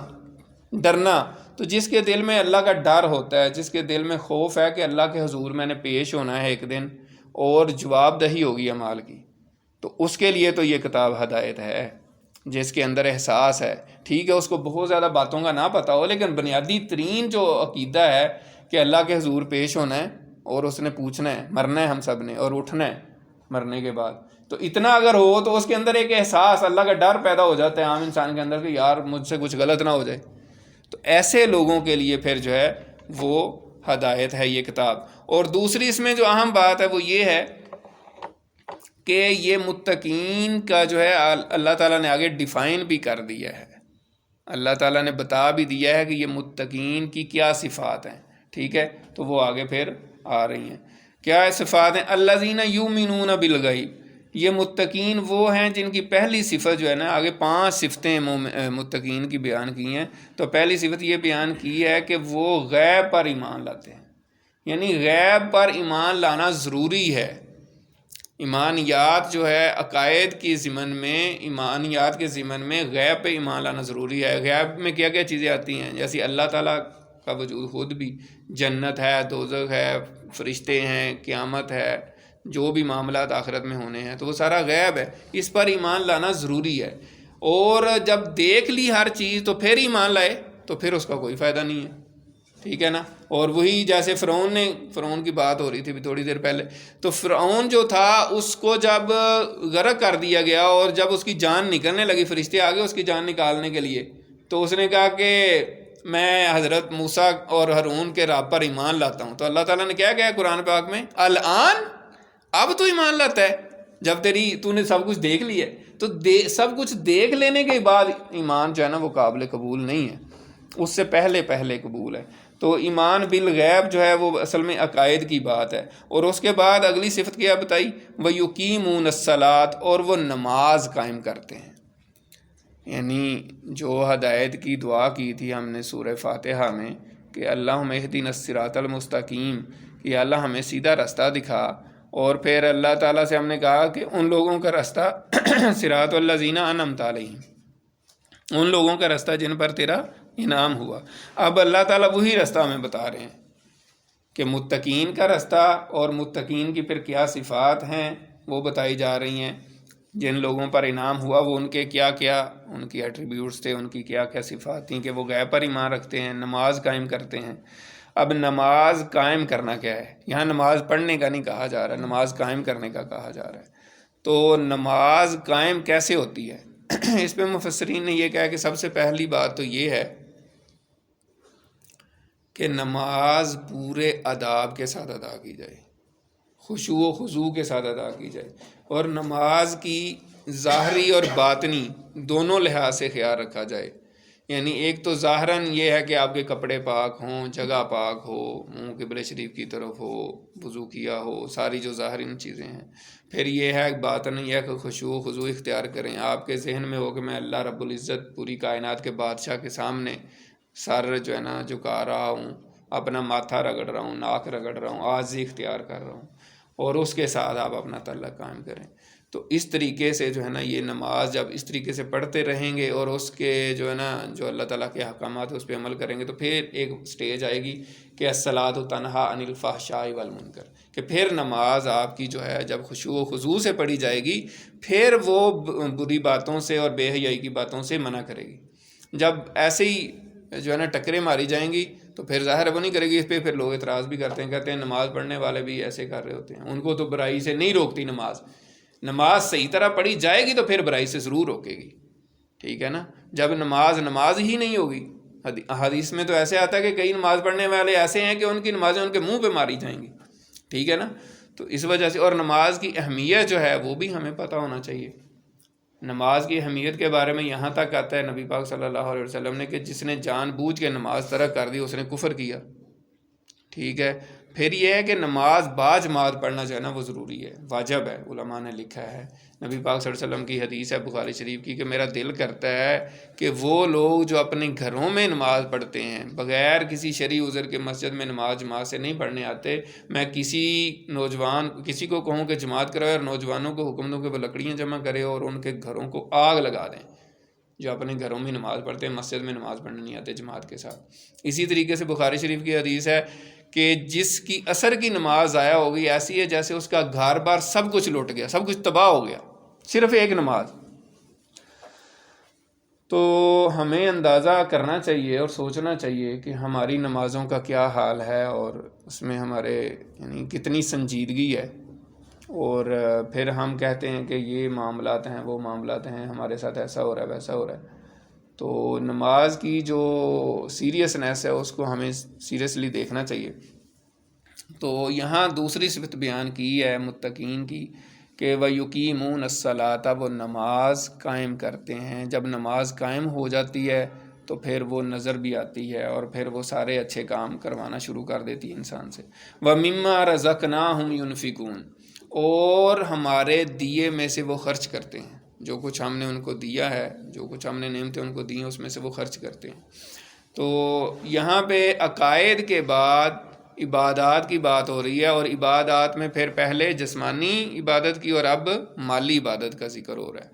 ڈرنا۔ تو جس کے دل میں اللہ کا ڈر ہوتا ہے، جس کے دل میں خوف ہے کہ اللہ کے حضور میں نے پیش ہونا ہے ایک دن اور جواب دہی ہوگی اعمال کی، تو اس کے لیے تو یہ کتاب ہدایت ہے۔ جس کے اندر احساس ہے، ٹھیک ہے، اس کو بہت زیادہ باتوں کا نہ پتہ ہو، لیکن بنیادی ترین جو عقیدہ ہے کہ اللہ کے حضور پیش ہونا ہے اور اس نے پوچھنا ہے، مرنا ہے ہم سب نے، اور اٹھنا ہے مرنے کے بعد، تو اتنا اگر ہو تو اس کے اندر ایک احساس، اللہ کا ڈر پیدا ہو جاتا ہے عام انسان کے اندر کہ یار مجھ سے کچھ غلط نہ ہو جائے۔ تو ایسے لوگوں کے لیے پھر جو ہے وہ ہدایت ہے یہ کتاب۔ اور دوسری اس میں جو اہم بات ہے وہ یہ ہے کہ یہ متقین کا جو ہے اللہ تعالیٰ نے آگے ڈیفائن بھی کر دیا ہے، اللہ تعالیٰ نے بتا بھی دیا ہے کہ یہ متقین کی کیا صفات ہیں، ٹھیک ہے، تو وہ آگے پھر آ رہی ہیں۔ کیا صفات ہیں؟ الذین یؤمنون بالغیب، یہ متقین وہ ہیں جن کی پہلی صفت جو ہے نا، آگے 5 صفتیں متقین کی بیان کی ہیں، تو پہلی صفت یہ بیان کی ہے کہ وہ غیب پر ایمان لاتے ہیں، یعنی غیب پر ایمان لانا ضروری ہے۔ ایمانیات جو ہے عقائد کی ضمن میں، ایمانیات کے ضمن میں غیب پہ ایمان لانا ضروری ہے۔ غیب میں کیا کیا چیزیں آتی ہیں؟ جیسے اللہ تعالیٰ کا وجود خود بھی، جنت ہے، دوزخ ہے، فرشتے ہیں، قیامت ہے، جو بھی معاملات آخرت میں ہونے ہیں، تو وہ سارا غیب ہے، اس پر ایمان لانا ضروری ہے۔ اور جب دیکھ لی ہر چیز تو پھر ایمان لائے تو پھر اس کا کوئی فائدہ نہیں ہے، ٹھیک ہے نا۔ اور وہی جیسے فرعون کی بات ہو رہی تھی بھی تھوڑی دیر پہلے، تو فرعون جو تھا اس کو جب غرق کر دیا گیا اور جب اس کی جان نکلنے لگی، فرشتے آگے اس کی جان نکالنے کے لیے، تو اس نے کہا کہ میں حضرت موسیٰ اور ہارون کے رب پر ایمان لاتا ہوں۔ تو اللہ تعالیٰ نے کیا کہا قرآن پاک میں؟ الآن، اب تو ایمان لاتا ہے جب تو نے سب کچھ دیکھ لیا ہے۔ تو سب کچھ دیکھ لینے کے بعد ایمان جو ہے نا وہ قابل قبول نہیں ہے، اس سے پہلے قبول ہے۔ تو ایمان بالغیب جو ہے وہ اصل میں عقائد کی بات ہے۔ اور اس کے بعد اگلی صفت کیا بتائی؟ وَيُقِيمُونَ الصَّلَاةَ، اور وہ نماز قائم کرتے ہیں۔ یعنی جو ہدایت کی دعا کی تھی ہم نے سورہ فاتحہ میں کہ اللہم اہدنا الصراط المستقیم، کہ اللہ ہمیں سیدھا رستہ دکھا، اور پھر اللہ تعالیٰ سے ہم نے کہا کہ ان لوگوں کا رستہ صراط الذین انعمت علیہم، ان لوگوں کا رستہ جن پر تیرا انعام ہوا۔ اب اللہ تعالیٰ وہی رستہ ہمیں بتا رہے ہیں کہ متقین کا رستہ، اور متقین کی پھر کیا صفات ہیں وہ بتائی جا رہی ہیں۔ جن لوگوں پر انعام ہوا وہ ان کے کیا کیا ان کی ایٹریبیوٹس تھے، ان کی کیا کیا صفات تھیں، کہ وہ غیب پر ایمان رکھتے ہیں، نماز قائم کرتے ہیں۔ اب نماز قائم کرنا کیا ہے؟ یہاں نماز پڑھنے کا نہیں کہا جا رہا، نماز قائم کرنے کا کہا جا رہا ہے۔ تو نماز قائم کیسے ہوتی ہے؟ اس پہ مفسرین نے یہ کہا کہ سب سے پہلی بات تو یہ ہے کہ نماز پورے آداب کے ساتھ ادا کی جائے، خشوع و خضوع کے ساتھ ادا کی جائے، اور نماز کی ظاہری اور باطنی دونوں لحاظ سے خیال رکھا جائے۔ یعنی ایک تو ظاہراً یہ ہے کہ آپ کے کپڑے پاک ہوں، جگہ پاک ہو، منہ قبلہ شریف کی طرف ہو، وضو کیا ہو، ساری جو ظاہری چیزیں ہیں۔ پھر یہ ہے باطن یہ ہے کہ خشوع و خضوع اختیار کریں، آپ کے ذہن میں ہو کہ میں اللہ رب العزت پوری کائنات کے بادشاہ کے سامنے سر جو ہے نا جھکا رہا ہوں، اپنا ماتھا رگڑ رہا ہوں، ناک رگڑ رہا ہوں، عاجزی اختیار کر رہا ہوں، اور اس کے ساتھ آپ اپنا تعلق قائم کریں۔ تو اس طریقے سے جو ہے نا یہ نماز جب اس طریقے سے پڑھتے رہیں گے اور اس کے جو ہے نا جو اللہ تعالیٰ کے احکامات اس پہ عمل کریں گے، تو پھر ایک سٹیج آئے گی کہ الصلاۃ تنہا عن الفحشاء والمنکر، کہ پھر نماز آپ کی جو ہے جب خشوع و خضوع سے پڑھی جائے گی، پھر وہ بری باتوں سے اور بے حیائی کی باتوں سے منع کرے گی۔ جب ایسے ہی جو ہے نا ٹکریں ماری جائیں گی تو پھر ظاہر ہے وہ نہیں کرے گی. اس پہ پھر لوگ اعتراض بھی کرتے ہیں, کہتے ہیں نماز پڑھنے والے بھی ایسے کر رہے ہوتے ہیں, ان کو تو برائی سے نہیں روکتی نماز. نماز صحیح طرح پڑھی جائے گی تو پھر برائی سے ضرور روکے گی, ٹھیک ہے نا. جب نماز ہی نہیں ہوگی, حدیث میں تو ایسے آتا ہے کہ کئی نماز پڑھنے والے ایسے ہیں کہ ان کی نمازیں ان کے منہ پہ ماری جائیں گی, ٹھیک ہے نا. تو اس وجہ سے, اور نماز کی اہمیت جو ہے وہ بھی ہمیں پتہ ہونا چاہیے. نماز کی اہمیت کے بارے میں یہاں تک آتا ہے نبی پاک صلی اللہ علیہ وسلم نے کہ جس نے جان بوجھ کے نماز ترک کر دی اس نے کفر کیا, ٹھیک ہے. پھر یہ ہے کہ نماز باجماعت پڑھنا جو ہے نا وہ ضروری ہے, واجب ہے, علماء نے لکھا ہے. نبی پاک صلی اللہ علیہ وسلم کی حدیث ہے بخاری شریف کی کہ میرا دل کرتا ہے کہ وہ لوگ جو اپنے گھروں میں نماز پڑھتے ہیں بغیر کسی شرعی عذر کے مسجد میں نماز جماعت سے نہیں پڑھنے آتے, میں کسی کو کہوں کہ جماعت کرائے اور نوجوانوں کو حکم دوں کہ وہ لکڑیاں جمع کرے اور ان کے گھروں کو آگ لگا دیں جو اپنے گھروں میں نماز پڑھتے ہیں, مسجد میں نماز پڑھنے نہیں آتے جماعت کے ساتھ. اسی طریقے سے بخاری شریف کی حدیث ہے کہ جس کی عصر کی نماز ضائع ہو گئی ایسی ہے جیسے اس کا گھر بار سب کچھ لٹ گیا, سب کچھ تباہ ہو گیا, صرف ایک نماز. تو ہمیں اندازہ کرنا چاہیے اور سوچنا چاہیے کہ ہماری نمازوں کا کیا حال ہے اور اس میں ہمارے یعنی کتنی سنجیدگی ہے. اور پھر ہم کہتے ہیں کہ یہ معاملات ہیں وہ معاملات ہیں, ہمارے ساتھ ایسا ہو رہا ہے ویسا ہو رہا ہے. تو نماز کی جو سیریسنیس ہے اس کو ہمیں سیریسلی دیکھنا چاہیے. تو یہاں دوسری صفت بیان کی ہے متقین کی کہ وَيُقِيمُونَ الصَّلَاةَ, وہ نماز قائم کرتے ہیں. جب نماز قائم ہو جاتی ہے تو پھر وہ نظر بھی آتی ہے اور پھر وہ سارے اچھے کام کروانا شروع کر دیتی ہے انسان سے. وَمِمَّا رَزَقْنَاهُمْ يُنْفِقُونَ, اور ہمارے دیے میں سے وہ خرچ کرتے ہیں. جو کچھ ہم نے ان کو دیا ہے, جو کچھ ہم نے نعمتیں ان کو دی ہیں اس میں سے وہ خرچ کرتے ہیں. تو یہاں پہ عقائد کے بعد عبادات کی بات ہو رہی ہے, اور عبادات میں پھر پہلے جسمانی عبادت کی اور اب مالی عبادت کا ذکر ہو رہا ہے.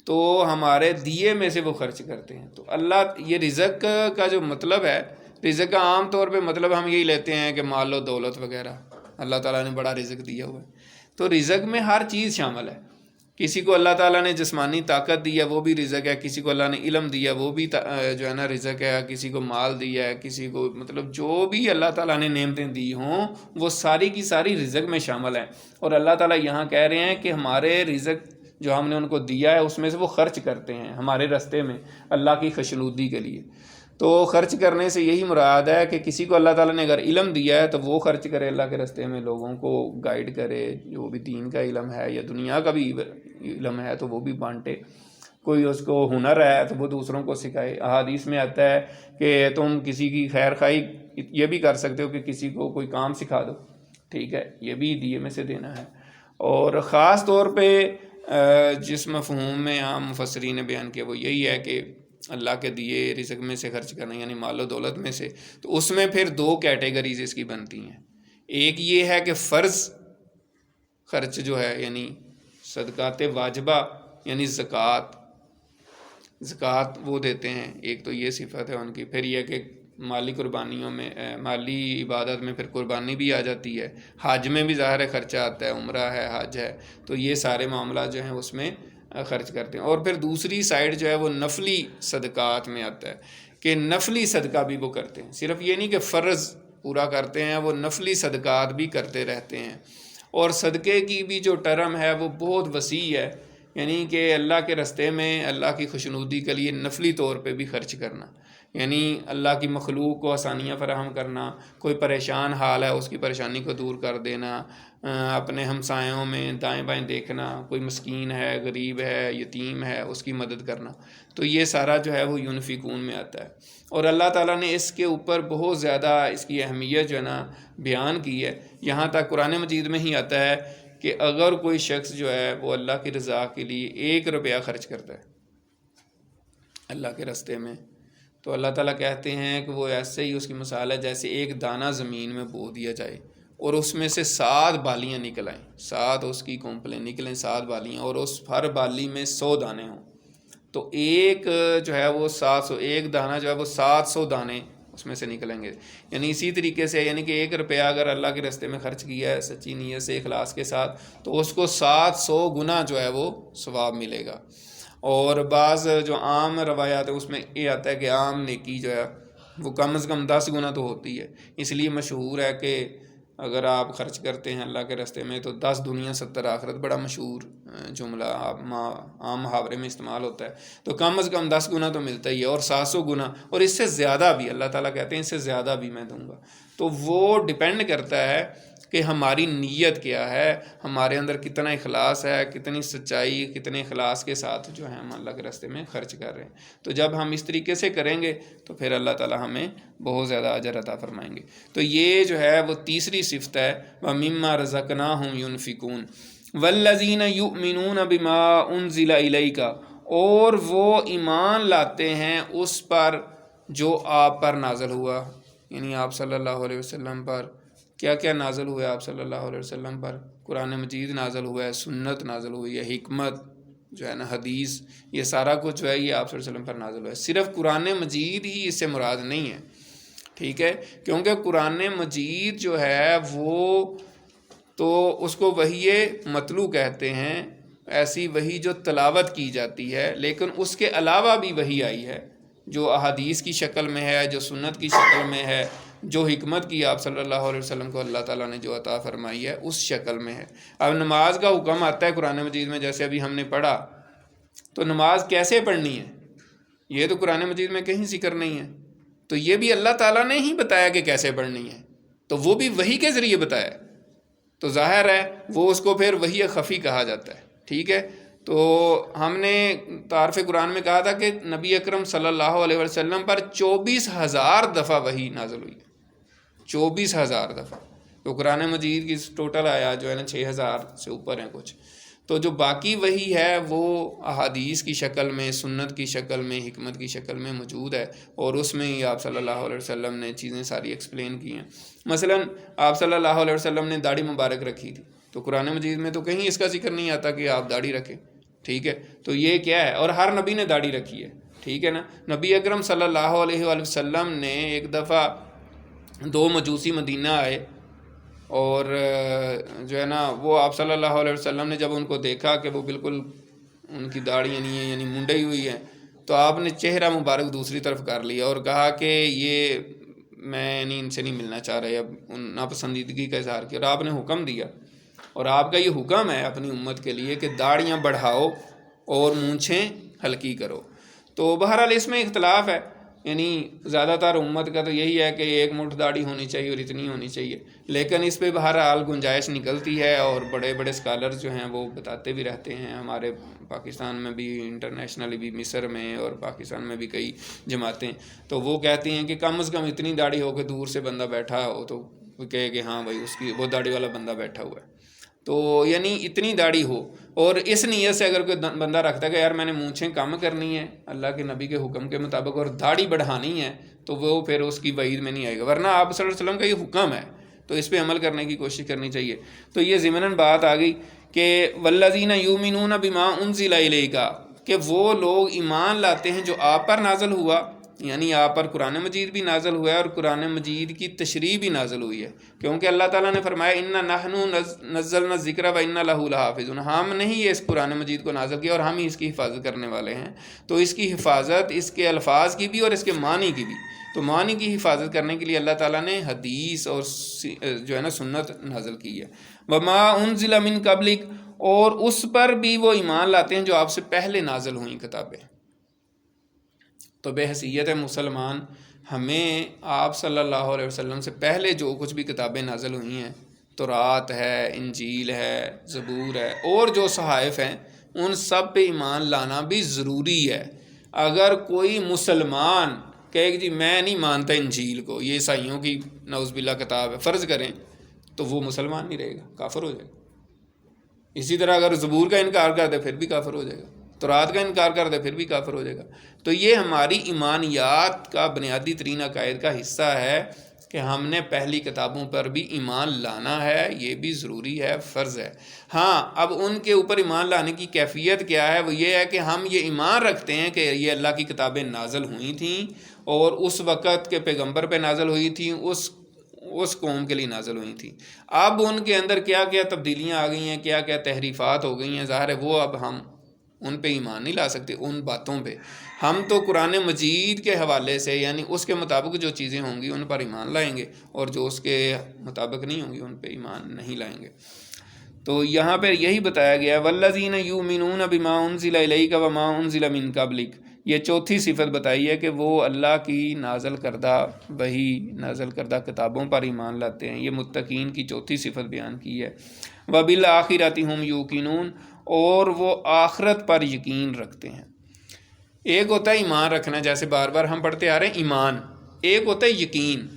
تو ہمارے دیے میں سے وہ خرچ کرتے ہیں. تو اللہ, یہ رزق کا جو مطلب ہے, رزق کا عام طور پہ مطلب ہم یہی لیتے ہیں کہ مال و دولت وغیرہ, اللہ تعالیٰ نے بڑا رزق دیا ہوا ہے. تو رزق میں ہر چیز شامل ہے. کسی کو اللہ تعالیٰ نے جسمانی طاقت دی ہے وہ بھی رزق ہے, کسی کو اللہ نے علم دیا وہ بھی جو ہے نا رزق ہے, کسی کو مال دیا ہے, کسی کو مطلب جو بھی اللہ تعالیٰ نے نعمتیں دی ہوں وہ ساری کی ساری رزق میں شامل ہیں. اور اللہ تعالیٰ یہاں کہہ رہے ہیں کہ ہمارے رزق جو ہم نے ان کو دیا ہے اس میں سے وہ خرچ کرتے ہیں ہمارے راستے میں اللہ کی خوشنودی کے لیے. تو خرچ کرنے سے یہی مراد ہے کہ کسی کو اللہ تعالیٰ نے اگر علم دیا ہے تو وہ خرچ کرے اللہ کے راستے میں, لوگوں کو گائیڈ کرے, جو بھی دین کا علم ہے یا دنیا کا بھی علم ہے تو وہ بھی بانٹے. کوئی اس کو ہنر ہے تو وہ دوسروں کو سکھائے. احادیث میں آتا ہے کہ تم کسی کی خیر خواہی یہ بھی کر سکتے ہو کہ کسی کو کوئی کام سکھا دو, ٹھیک ہے, یہ بھی دیے میں سے دینا ہے. اور خاص طور پہ جس مفہوم میں عام مفسرین نے بیان کیا وہ یہی ہے کہ اللہ کے دیے رزق میں سے خرچ کرنا یعنی مال و دولت میں سے. تو اس میں پھر دو کیٹیگریز اس کی بنتی ہیں. ایک یہ ہے کہ فرض خرچ جو ہے یعنی صدقات واجبہ یعنی زکوٰۃ وہ دیتے ہیں, ایک تو یہ صفت ہے ان کی. پھر یہ کہ مالی قربانیوں میں مالی عبادت میں پھر قربانی بھی آ جاتی ہے, حج میں بھی ظاہر خرچہ آتا ہے, عمرہ ہے, حج ہے, تو یہ سارے معاملات جو ہیں اس میں خرچ کرتے ہیں. اور پھر دوسری سائیڈ جو ہے وہ نفلی صدقات میں آتا ہے کہ نفلی صدقہ بھی وہ کرتے ہیں. صرف یہ نہیں کہ فرض پورا کرتے ہیں, وہ نفلی صدقات بھی کرتے رہتے ہیں. اور صدقے کی بھی جو ٹرم ہے وہ بہت وسیع ہے, یعنی کہ اللہ کے راستے میں اللہ کی خوشنودی کے لیے نفلی طور پہ بھی خرچ کرنا, یعنی اللہ کی مخلوق کو آسانیاں فراہم کرنا, کوئی پریشان حال ہے اس کی پریشانی کو دور کر دینا, اپنے ہمسایوں میں دائیں بائیں دیکھنا, کوئی مسکین ہے, غریب ہے, یتیم ہے, اس کی مدد کرنا. تو یہ سارا جو ہے وہ ینفقون میں آتا ہے. اور اللہ تعالیٰ نے اس کے اوپر بہت زیادہ اس کی اہمیت جو ہے نا بیان کی ہے. یہاں تک قرآن مجید میں ہی آتا ہے کہ اگر کوئی شخص جو ہے وہ اللہ کی رضا کے لیے 1 روپیہ خرچ کرتا ہے اللہ کے راستے میں, تو اللہ تعالیٰ کہتے ہیں کہ وہ ایسے ہی اس کی مثال ہے جیسے ایک دانہ زمین میں بو دیا جائے اور اس میں سے 7 بالیاں نکل آئیں, 7 اس کی کونپلیں نکلیں, 7 بالیاں, اور اس ہر بالی میں 100 دانے ہوں. تو ایک جو ہے وہ 700, ایک دانہ جو ہے وہ 700 دانے اس میں سے نکلیں گے. یعنی اسی طریقے سے یعنی کہ 1 روپیہ اگر اللہ کے راستے میں خرچ کیا ہے سچی نیت سے اخلاص کے ساتھ تو اس کو 700 گنا جو ہے وہ ثواب ملے گا. اور بعض جو عام روایات ہیں اس میں یہ آتا ہے کہ عام نیکی جو ہے وہ کم از کم 10 گنا تو ہوتی ہے۔ اس لیے مشہور ہے کہ اگر آپ خرچ کرتے ہیں اللہ کے راستے میں تو 10 دنیا 70 آخرت، بڑا مشہور جملہ عام محاورے میں استعمال ہوتا ہے۔ تو کم از کم 10 گنا تو ملتا ہی ہے، اور 700 گنا اور اس سے زیادہ بھی اللہ تعالیٰ کہتے ہیں اس سے زیادہ بھی میں دوں گا۔ تو وہ ڈیپینڈ کرتا ہے کہ ہماری نیت کیا ہے، ہمارے اندر کتنا اخلاص ہے، کتنی سچائی، کتنے اخلاص کے ساتھ جو ہے ہم اللہ کے راستے میں خرچ کر رہے ہیں۔ تو جب ہم اس طریقے سے کریں گے تو پھر اللہ تعالیٰ ہمیں بہت زیادہ اجر عطا فرمائیں گے۔ تو یہ جو ہے وہ تیسری صفت ہے، وَمِمَّا رَزَقْنَاهُمْ يُنْفِقُونَ وَالَّذِينَ يُؤْمِنُونَ بِمَا أُنزِلَ إِلَيْكَ، اور وہ ایمان لاتے ہیں اس پر جو آپ پر نازل ہوا، یعنی آپ صلی اللہ علیہ وسلم پر کیا کیا نازل ہوا ہے۔ آپ صلی اللہ علیہ وسلم پر قرآن مجید نازل ہوا ہے، سنت نازل ہوئی ہے، حکمت جو ہے نا، حدیث، یہ سارا کچھ جو ہے یہ آپ صلی اللہ علیہ وسلم پر نازل ہوا ہے۔ صرف قرآن مجید ہی اس سے مراد نہیں ہے، ٹھیک ہے، کیونکہ قرآن مجید جو ہے وہ تو اس کو وحی مطلوع کہتے ہیں، ایسی وحی جو تلاوت کی جاتی ہے، لیکن اس کے علاوہ بھی وحی آئی ہے جو احادیث کی شکل میں ہے، جو سنت کی شکل میں ہے، جو حکمت کی آپ صلی اللہ علیہ وسلم کو اللہ تعالیٰ نے جو عطا فرمائی ہے اس شکل میں ہے۔ اب نماز کا حکم آتا ہے قرآن مجید میں، جیسے ابھی ہم نے پڑھا، تو نماز کیسے پڑھنی ہے یہ تو قرآن مجید میں کہیں ذکر نہیں ہے، تو یہ بھی اللہ تعالیٰ نے ہی بتایا کہ کیسے پڑھنی ہے، تو وہ بھی وحی کے ذریعے بتایا، تو ظاہر ہے وہ اس کو پھر وحی خفی کہا جاتا ہے، ٹھیک ہے۔ تو ہم نے تعارف قرآن میں کہا تھا کہ نبی اکرم صلی اللہ علیہ وسلم پر 24,000 دفعہ وحی نازل ہوئی، 24,000 دفعہ۔ تو قرآن مجید کی ٹوٹل آیات جو ہے نا 6,000 سے اوپر ہیں کچھ، تو جو باقی وحی ہے وہ احادیث کی شکل میں، سنت کی شکل میں، حکمت کی شکل میں موجود ہے، اور اس میں ہی آپ صلی اللہ علیہ وسلم نے چیزیں ساری ایکسپلین کی ہیں۔ مثلا آپ صلی اللہ علیہ وسلم نے داڑھی مبارک رکھی تھی، تو قرآن مجید میں تو کہیں اس کا ذکر نہیں آتا کہ آپ داڑھی رکھیں، ٹھیک ہے، تو یہ کیا ہے، اور ہر نبی نے داڑھی رکھی ہے، ٹھیک ہے نا۔ نبی اکرم صلی اللہ علیہ وآلہ وسلم نے ایک دفعہ 2 مجوسی مدینہ آئے، اور جو ہے نا وہ آپ صلی اللہ علیہ وسلم نے جب ان کو دیکھا کہ وہ بالکل ان کی داڑھی نہیں ہے، یعنی منڈی ہوئی ہے، تو آپ نے چہرہ مبارک دوسری طرف کر لیا اور کہا کہ یہ میں ان سے نہیں ملنا چاہ رہے، اب ناپسندیدگی کا اظہار کیا، اور آپ نے حکم دیا، اور آپ کا یہ حکم ہے اپنی امت کے لیے کہ داڑیاں بڑھاؤ اور مونچھیں ہلکی کرو۔ تو بہرحال اس میں اختلاف ہے، یعنی زیادہ تر امت کا تو یہی ہے کہ 1 مٹھ داڑھی ہونی چاہیے اور اتنی ہونی چاہیے، لیکن اس پہ بہرحال گنجائش نکلتی ہے، اور بڑے بڑے اسکالر جو ہیں وہ بتاتے بھی رہتے ہیں، ہمارے پاکستان میں بھی، انٹرنیشنلی بھی، مصر میں اور پاکستان میں بھی کئی جماعتیں، تو وہ کہتی ہیں کہ کم از کم اتنی داڑھی ہو کہ دور سے بندہ بیٹھا ہو تو کہے کہ ہاں بھائی اس کی وہ داڑھی والا بندہ بیٹھا ہوا ہے، تو یعنی اتنی داڑھی ہو، اور اس نیت سے اگر کوئی بندہ رکھتا ہے کہ یار میں نے مونچھیں کم کرنی ہے اللہ کے نبی کے حکم کے مطابق اور داڑھی بڑھانی ہے، تو وہ پھر اس کی وعید میں نہیں آئے گا، ورنہ آپ صلی اللہ علیہ وسلم کا یہ حکم ہے تو اس پہ عمل کرنے کی کوشش کرنی چاہیے۔ تو یہ ضمناً بات آ گئی کہ والذین یؤمنون بما انزل الیک، کہ وہ لوگ ایمان لاتے ہیں جو آپ پر نازل ہوا، یعنی آپ پر قرآن مجید بھی نازل ہوا ہے اور قرآن مجید کی تشریح بھی نازل ہوئی ہے، کیونکہ اللہ تعالیٰ نے فرمایا انا نحن نزلنا الذکر و انا لہ لحافظون، ہم نے ہی اس قرآن مجید کو نازل کیا اور ہم ہی اس کی حفاظت کرنے والے ہیں۔ تو اس کی حفاظت اس کے الفاظ کی بھی اور اس کے معنی کی بھی، تو معنی کی حفاظت کرنے کے لیے اللہ تعالیٰ نے حدیث اور جو ہے نا سنت نازل کی ہے۔ وما انزل من قبلک، اور اس پر بھی وہ ایمان لاتے ہیں جو آپ سے پہلے نازل ہوئیں کتابیں۔ تو بے حیثیت مسلمان ہمیں آپ صلی اللہ علیہ وسلم سے پہلے جو کچھ بھی کتابیں نازل ہوئی ہیں، تورات ہے، انجیل ہے، زبور ہے، اور جو صحائف ہیں، ان سب پہ ایمان لانا بھی ضروری ہے۔ اگر کوئی مسلمان کہے کہ جی میں نہیں مانتا انجیل کو، یہ عیسائیوں کی نعوذ باللہ کتاب ہے، فرض کریں، تو وہ مسلمان نہیں رہے گا، کافر ہو جائے گا۔ اسی طرح اگر زبور کا انکار کر دے پھر بھی کافر ہو جائے گا، تورات کا انکار کر دے پھر بھی کافر ہو جائے گا۔ تو یہ ہماری ایمانیات کا بنیادی ترین عقائد کا حصہ ہے کہ ہم نے پہلی کتابوں پر بھی ایمان لانا ہے، یہ بھی ضروری ہے، فرض ہے۔ ہاں اب ان کے اوپر ایمان لانے کی کیفیت کیا ہے، وہ یہ ہے کہ ہم یہ ایمان رکھتے ہیں کہ یہ اللہ کی کتابیں نازل ہوئی تھیں اور اس وقت کے پیغمبر پہ نازل ہوئی تھیں، اس قوم کے لیے نازل ہوئی تھیں۔ اب ان کے اندر کیا کیا تبدیلیاں آ گئی ہیں، کیا کیا تحریفات ہو گئی ہیں، ظاہر ہے وہ اب ہم ان پہ ایمان نہیں لا سکتے ان باتوں پہ. ہم تو قرآن مجید کے حوالے سے یعنی اس کے مطابق جو چیزیں ہوں گی ان پر ایمان لائیں گے، اور جو اس کے مطابق نہیں ہوں گی ان پہ ایمان نہیں لائیں گے. تو یہاں پہ یہی بتایا گیا ہے والذین یؤمنون بما انزل الیک وما انزل من قبلک. یہ چوتھی صفت بتائی ہے کہ وہ اللہ کی نازل کردہ وحی، نازل کردہ کتابوں پر ایمان لاتے ہیں. یہ متقین کی چوتھی صفت بیان کی ہے. وبالآخرۃ ھم یوقنون، اور وہ آخرت پر یقین رکھتے ہیں. ایک ہوتا ہے ایمان رکھنا، جیسے بار بار ہم پڑھتے آ رہے ہیں ایمان. ایک ہوتا ہے یقین.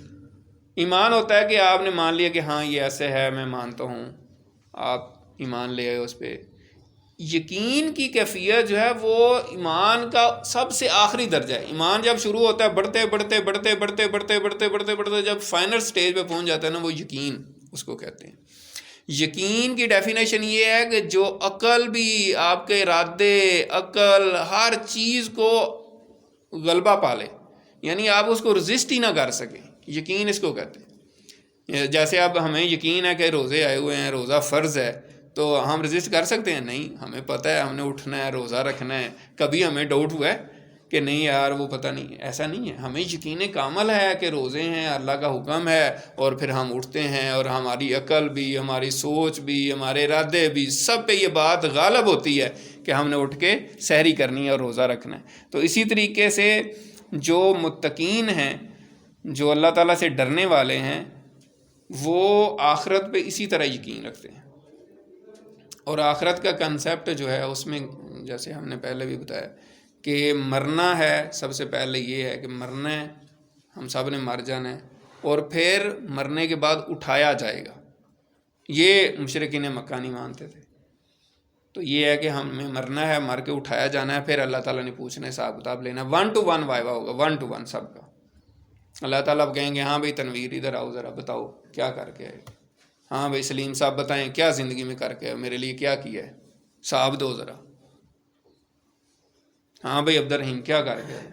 ایمان ہوتا ہے کہ آپ نے مان لیا کہ ہاں یہ ایسے ہے، میں مانتا ہوں، آپ ایمان لے آئے اس پہ. یقین کی کیفیت جو ہے وہ ایمان کا سب سے آخری درجہ ہے. ایمان جب شروع ہوتا ہے بڑھتے بڑھتے بڑھتے بڑھتے بڑھتے بڑھتے بڑھتے بڑھتے جب فائنل سٹیج پہ پہنچ جاتا ہے نا، وہ یقین اس کو کہتے ہیں. یقین کی ڈیفینیشن یہ ہے کہ جو عقل بھی، آپ کے ارادے، عقل ہر چیز کو غلبہ پالے، یعنی آپ اس کو رزسٹ ہی نہ کر سکیں، یقین اس کو کہتے ہیں. جیسے اب ہمیں یقین ہے کہ روزے آئے ہوئے ہیں، روزہ فرض ہے، تو ہم رزسٹ کر سکتے ہیں؟ نہیں. ہمیں پتہ ہے ہم نے اٹھنا ہے، روزہ رکھنا ہے. کبھی ہمیں ڈاؤٹ ہوا ہے کہ نہیں یار وہ پتہ نہیں؟ ایسا نہیں ہے. ہمیں یقین کامل ہے کہ روزے ہیں، اللہ کا حکم ہے، اور پھر ہم اٹھتے ہیں، اور ہماری عقل بھی، ہماری سوچ بھی، ہمارے ارادے بھی، سب پہ یہ بات غالب ہوتی ہے کہ ہم نے اٹھ کے سحری کرنی ہے اور روزہ رکھنا ہے. تو اسی طریقے سے جو متقین ہیں، جو اللہ تعالیٰ سے ڈرنے والے ہیں، وہ آخرت پہ اسی طرح یقین رکھتے ہیں. اور آخرت کا کنسیپٹ جو ہے اس میں جیسے ہم نے پہلے بھی بتایا کہ مرنا ہے. سب سے پہلے یہ ہے کہ مرنا ہے، ہم سب نے مر جانا ہے، اور پھر مرنے کے بعد اٹھایا جائے گا. یہ مشرکین مکہ نہیں مانتے تھے. تو یہ ہے کہ ہمیں مرنا ہے، مر کے اٹھایا جانا ہے، پھر اللہ تعالیٰ نے پوچھنا ہے، حساب کتاب لینا ہے. 1 to 1 وائوا ہوگا، 1 to 1 سب کا. اللہ تعالیٰ اب کہیں گے ہاں بھائی تنویر ادھر آؤ، ذرا بتاؤ کیا کر کے آئے. ہاں بھائی سلیم صاحب بتائیں کیا زندگی میں کر کے آئے، میرے لیے کیا کیا ہے، صاحب دو ذرا. ہاں بھائی عبد الرحیم کیا کر کے آئے.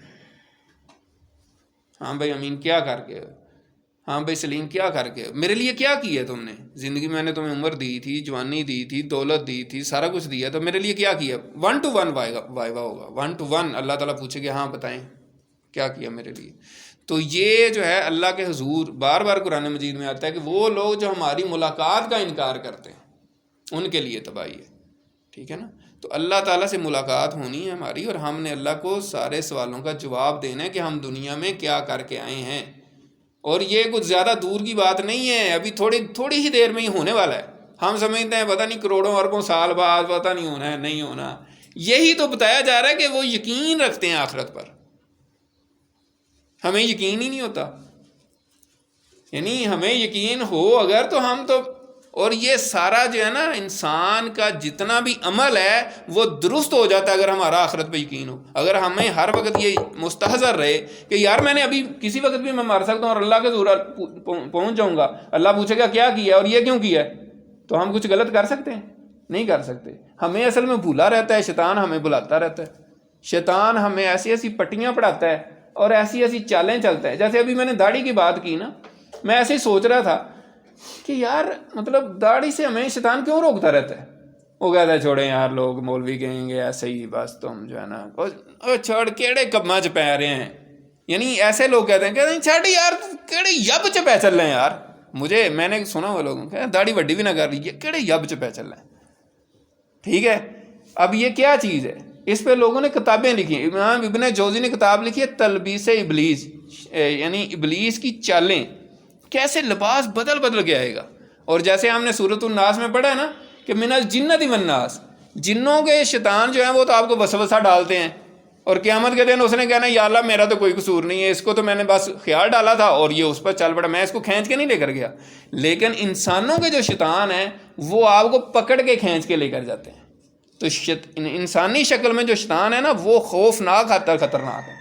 ہاں بھائی امین کیا کر کے آئے. ہاں بھائی سلیم کیا کر کے آئے، میرے لیے کیا کیا تم نے زندگی میں نے تمہیں عمر دی تھی، جوانی دی تھی، دولت دی تھی، سارا کچھ دیا، تو میرے لیے کیا کیا. 1 to 1 وائوا ہوگا، 1 to 1 اللہ تعالیٰ پوچھے گا ہاں بتائیں کیا کیا میرے لیے. تو یہ جو ہے اللہ کے حضور بار بار قرآن مجید میں آتا ہے کہ وہ لوگ جو ہماری ملاقات کا انکار کرتے ہیں ان کے لیے تباہی ہے. ٹھیک ہے نا. تو اللہ تعالیٰ سے ملاقات ہونی ہے ہماری، اور ہم نے اللہ کو سارے سوالوں کا جواب دینا ہے کہ ہم دنیا میں کیا کر کے آئے ہیں. اور یہ کچھ زیادہ دور کی بات نہیں ہے، ابھی تھوڑی ہی دیر میں ہی ہونے والا ہے. ہم سمجھتے ہیں پتہ نہیں کروڑوں اربوں سال بعد، پتہ نہیں ہونا ہے نہیں ہونا. یہی تو بتایا جا رہا ہے کہ وہ یقین رکھتے ہیں آخرت پر. ہمیں یقین ہی نہیں ہوتا. یعنی ہمیں یقین ہو اگر تو ہم تو، اور یہ سارا جو ہے نا انسان کا جتنا بھی عمل ہے وہ درست ہو جاتا ہے اگر ہمارا آخرت پہ یقین ہو. اگر ہمیں ہر وقت یہ مستحضر رہے کہ یار میں نے ابھی کسی وقت بھی میں مر سکتا ہوں اور اللہ کے ضرور پہنچ جاؤں گا، اللہ پوچھے گا کیا کیا اور یہ کیوں کیا ہے، تو ہم کچھ غلط کر سکتے ہیں؟ نہیں کر سکتے. ہمیں اصل میں بھولا رہتا ہے، شیطان ہمیں بلاتا رہتا ہے. شیطان ہمیں ایسی ایسی پٹیاں پڑھاتا ہے اور ایسی ایسی چالیں چلتا ہے. جیسے ابھی میں نے داڑھی کی بات کی نا، میں ایسے ہی سوچ رہا تھا کہ یار مطلب داڑھی سے ہمیں شیطان کیوں روکتا رہتا ہے. وہ کہتا ہے چھوڑیں یار، لوگ مولوی کہیں گے ایسے ہی بس تم جو ہے نا چھوڑ کیڑے کما چ پی رہے ہیں. یعنی ایسے لوگ کہتے ہیں چھڑ یار کیڑے یب چ پہ چل رہے ہیں یار. میں نے سنا وہ لوگوں کہ داڑھی وڈی بھی نہ کر لیجیے، کیڑے یب چ پہ چل رہے ہیں. ٹھیک ہے. اب یہ کیا چیز ہے؟ اس پہ لوگوں نے کتابیں لکھی ہیں. امام ابن جوزی نے کتاب لکھی ہے تلبیس ابلیس، یعنی ابلیس کی چالیں، کیسے لباس بدل بدل کے آئے گا. اور جیسے ہم نے سورۃ الناس میں پڑھا ہے نا کہ من الجنۃ والناس، جنوں کے شیطان جو ہیں وہ تو آپ کو وسوسہ ڈالتے ہیں، اور قیامت کے دن اس نے کہنا یا اللہ میرا تو کوئی قصور نہیں ہے، اس کو تو میں نے بس خیال ڈالا تھا اور یہ اس پر چل پڑا، میں اس کو کھینچ کے نہیں لے کر گیا. لیکن انسانوں کے جو شیطان ہیں وہ آپ کو پکڑ کے کھینچ کے لے کر جاتے ہیں. تو انسانی شکل میں جو شیطان ہے نا وہ خوفناک حد تک خطرناک ہے.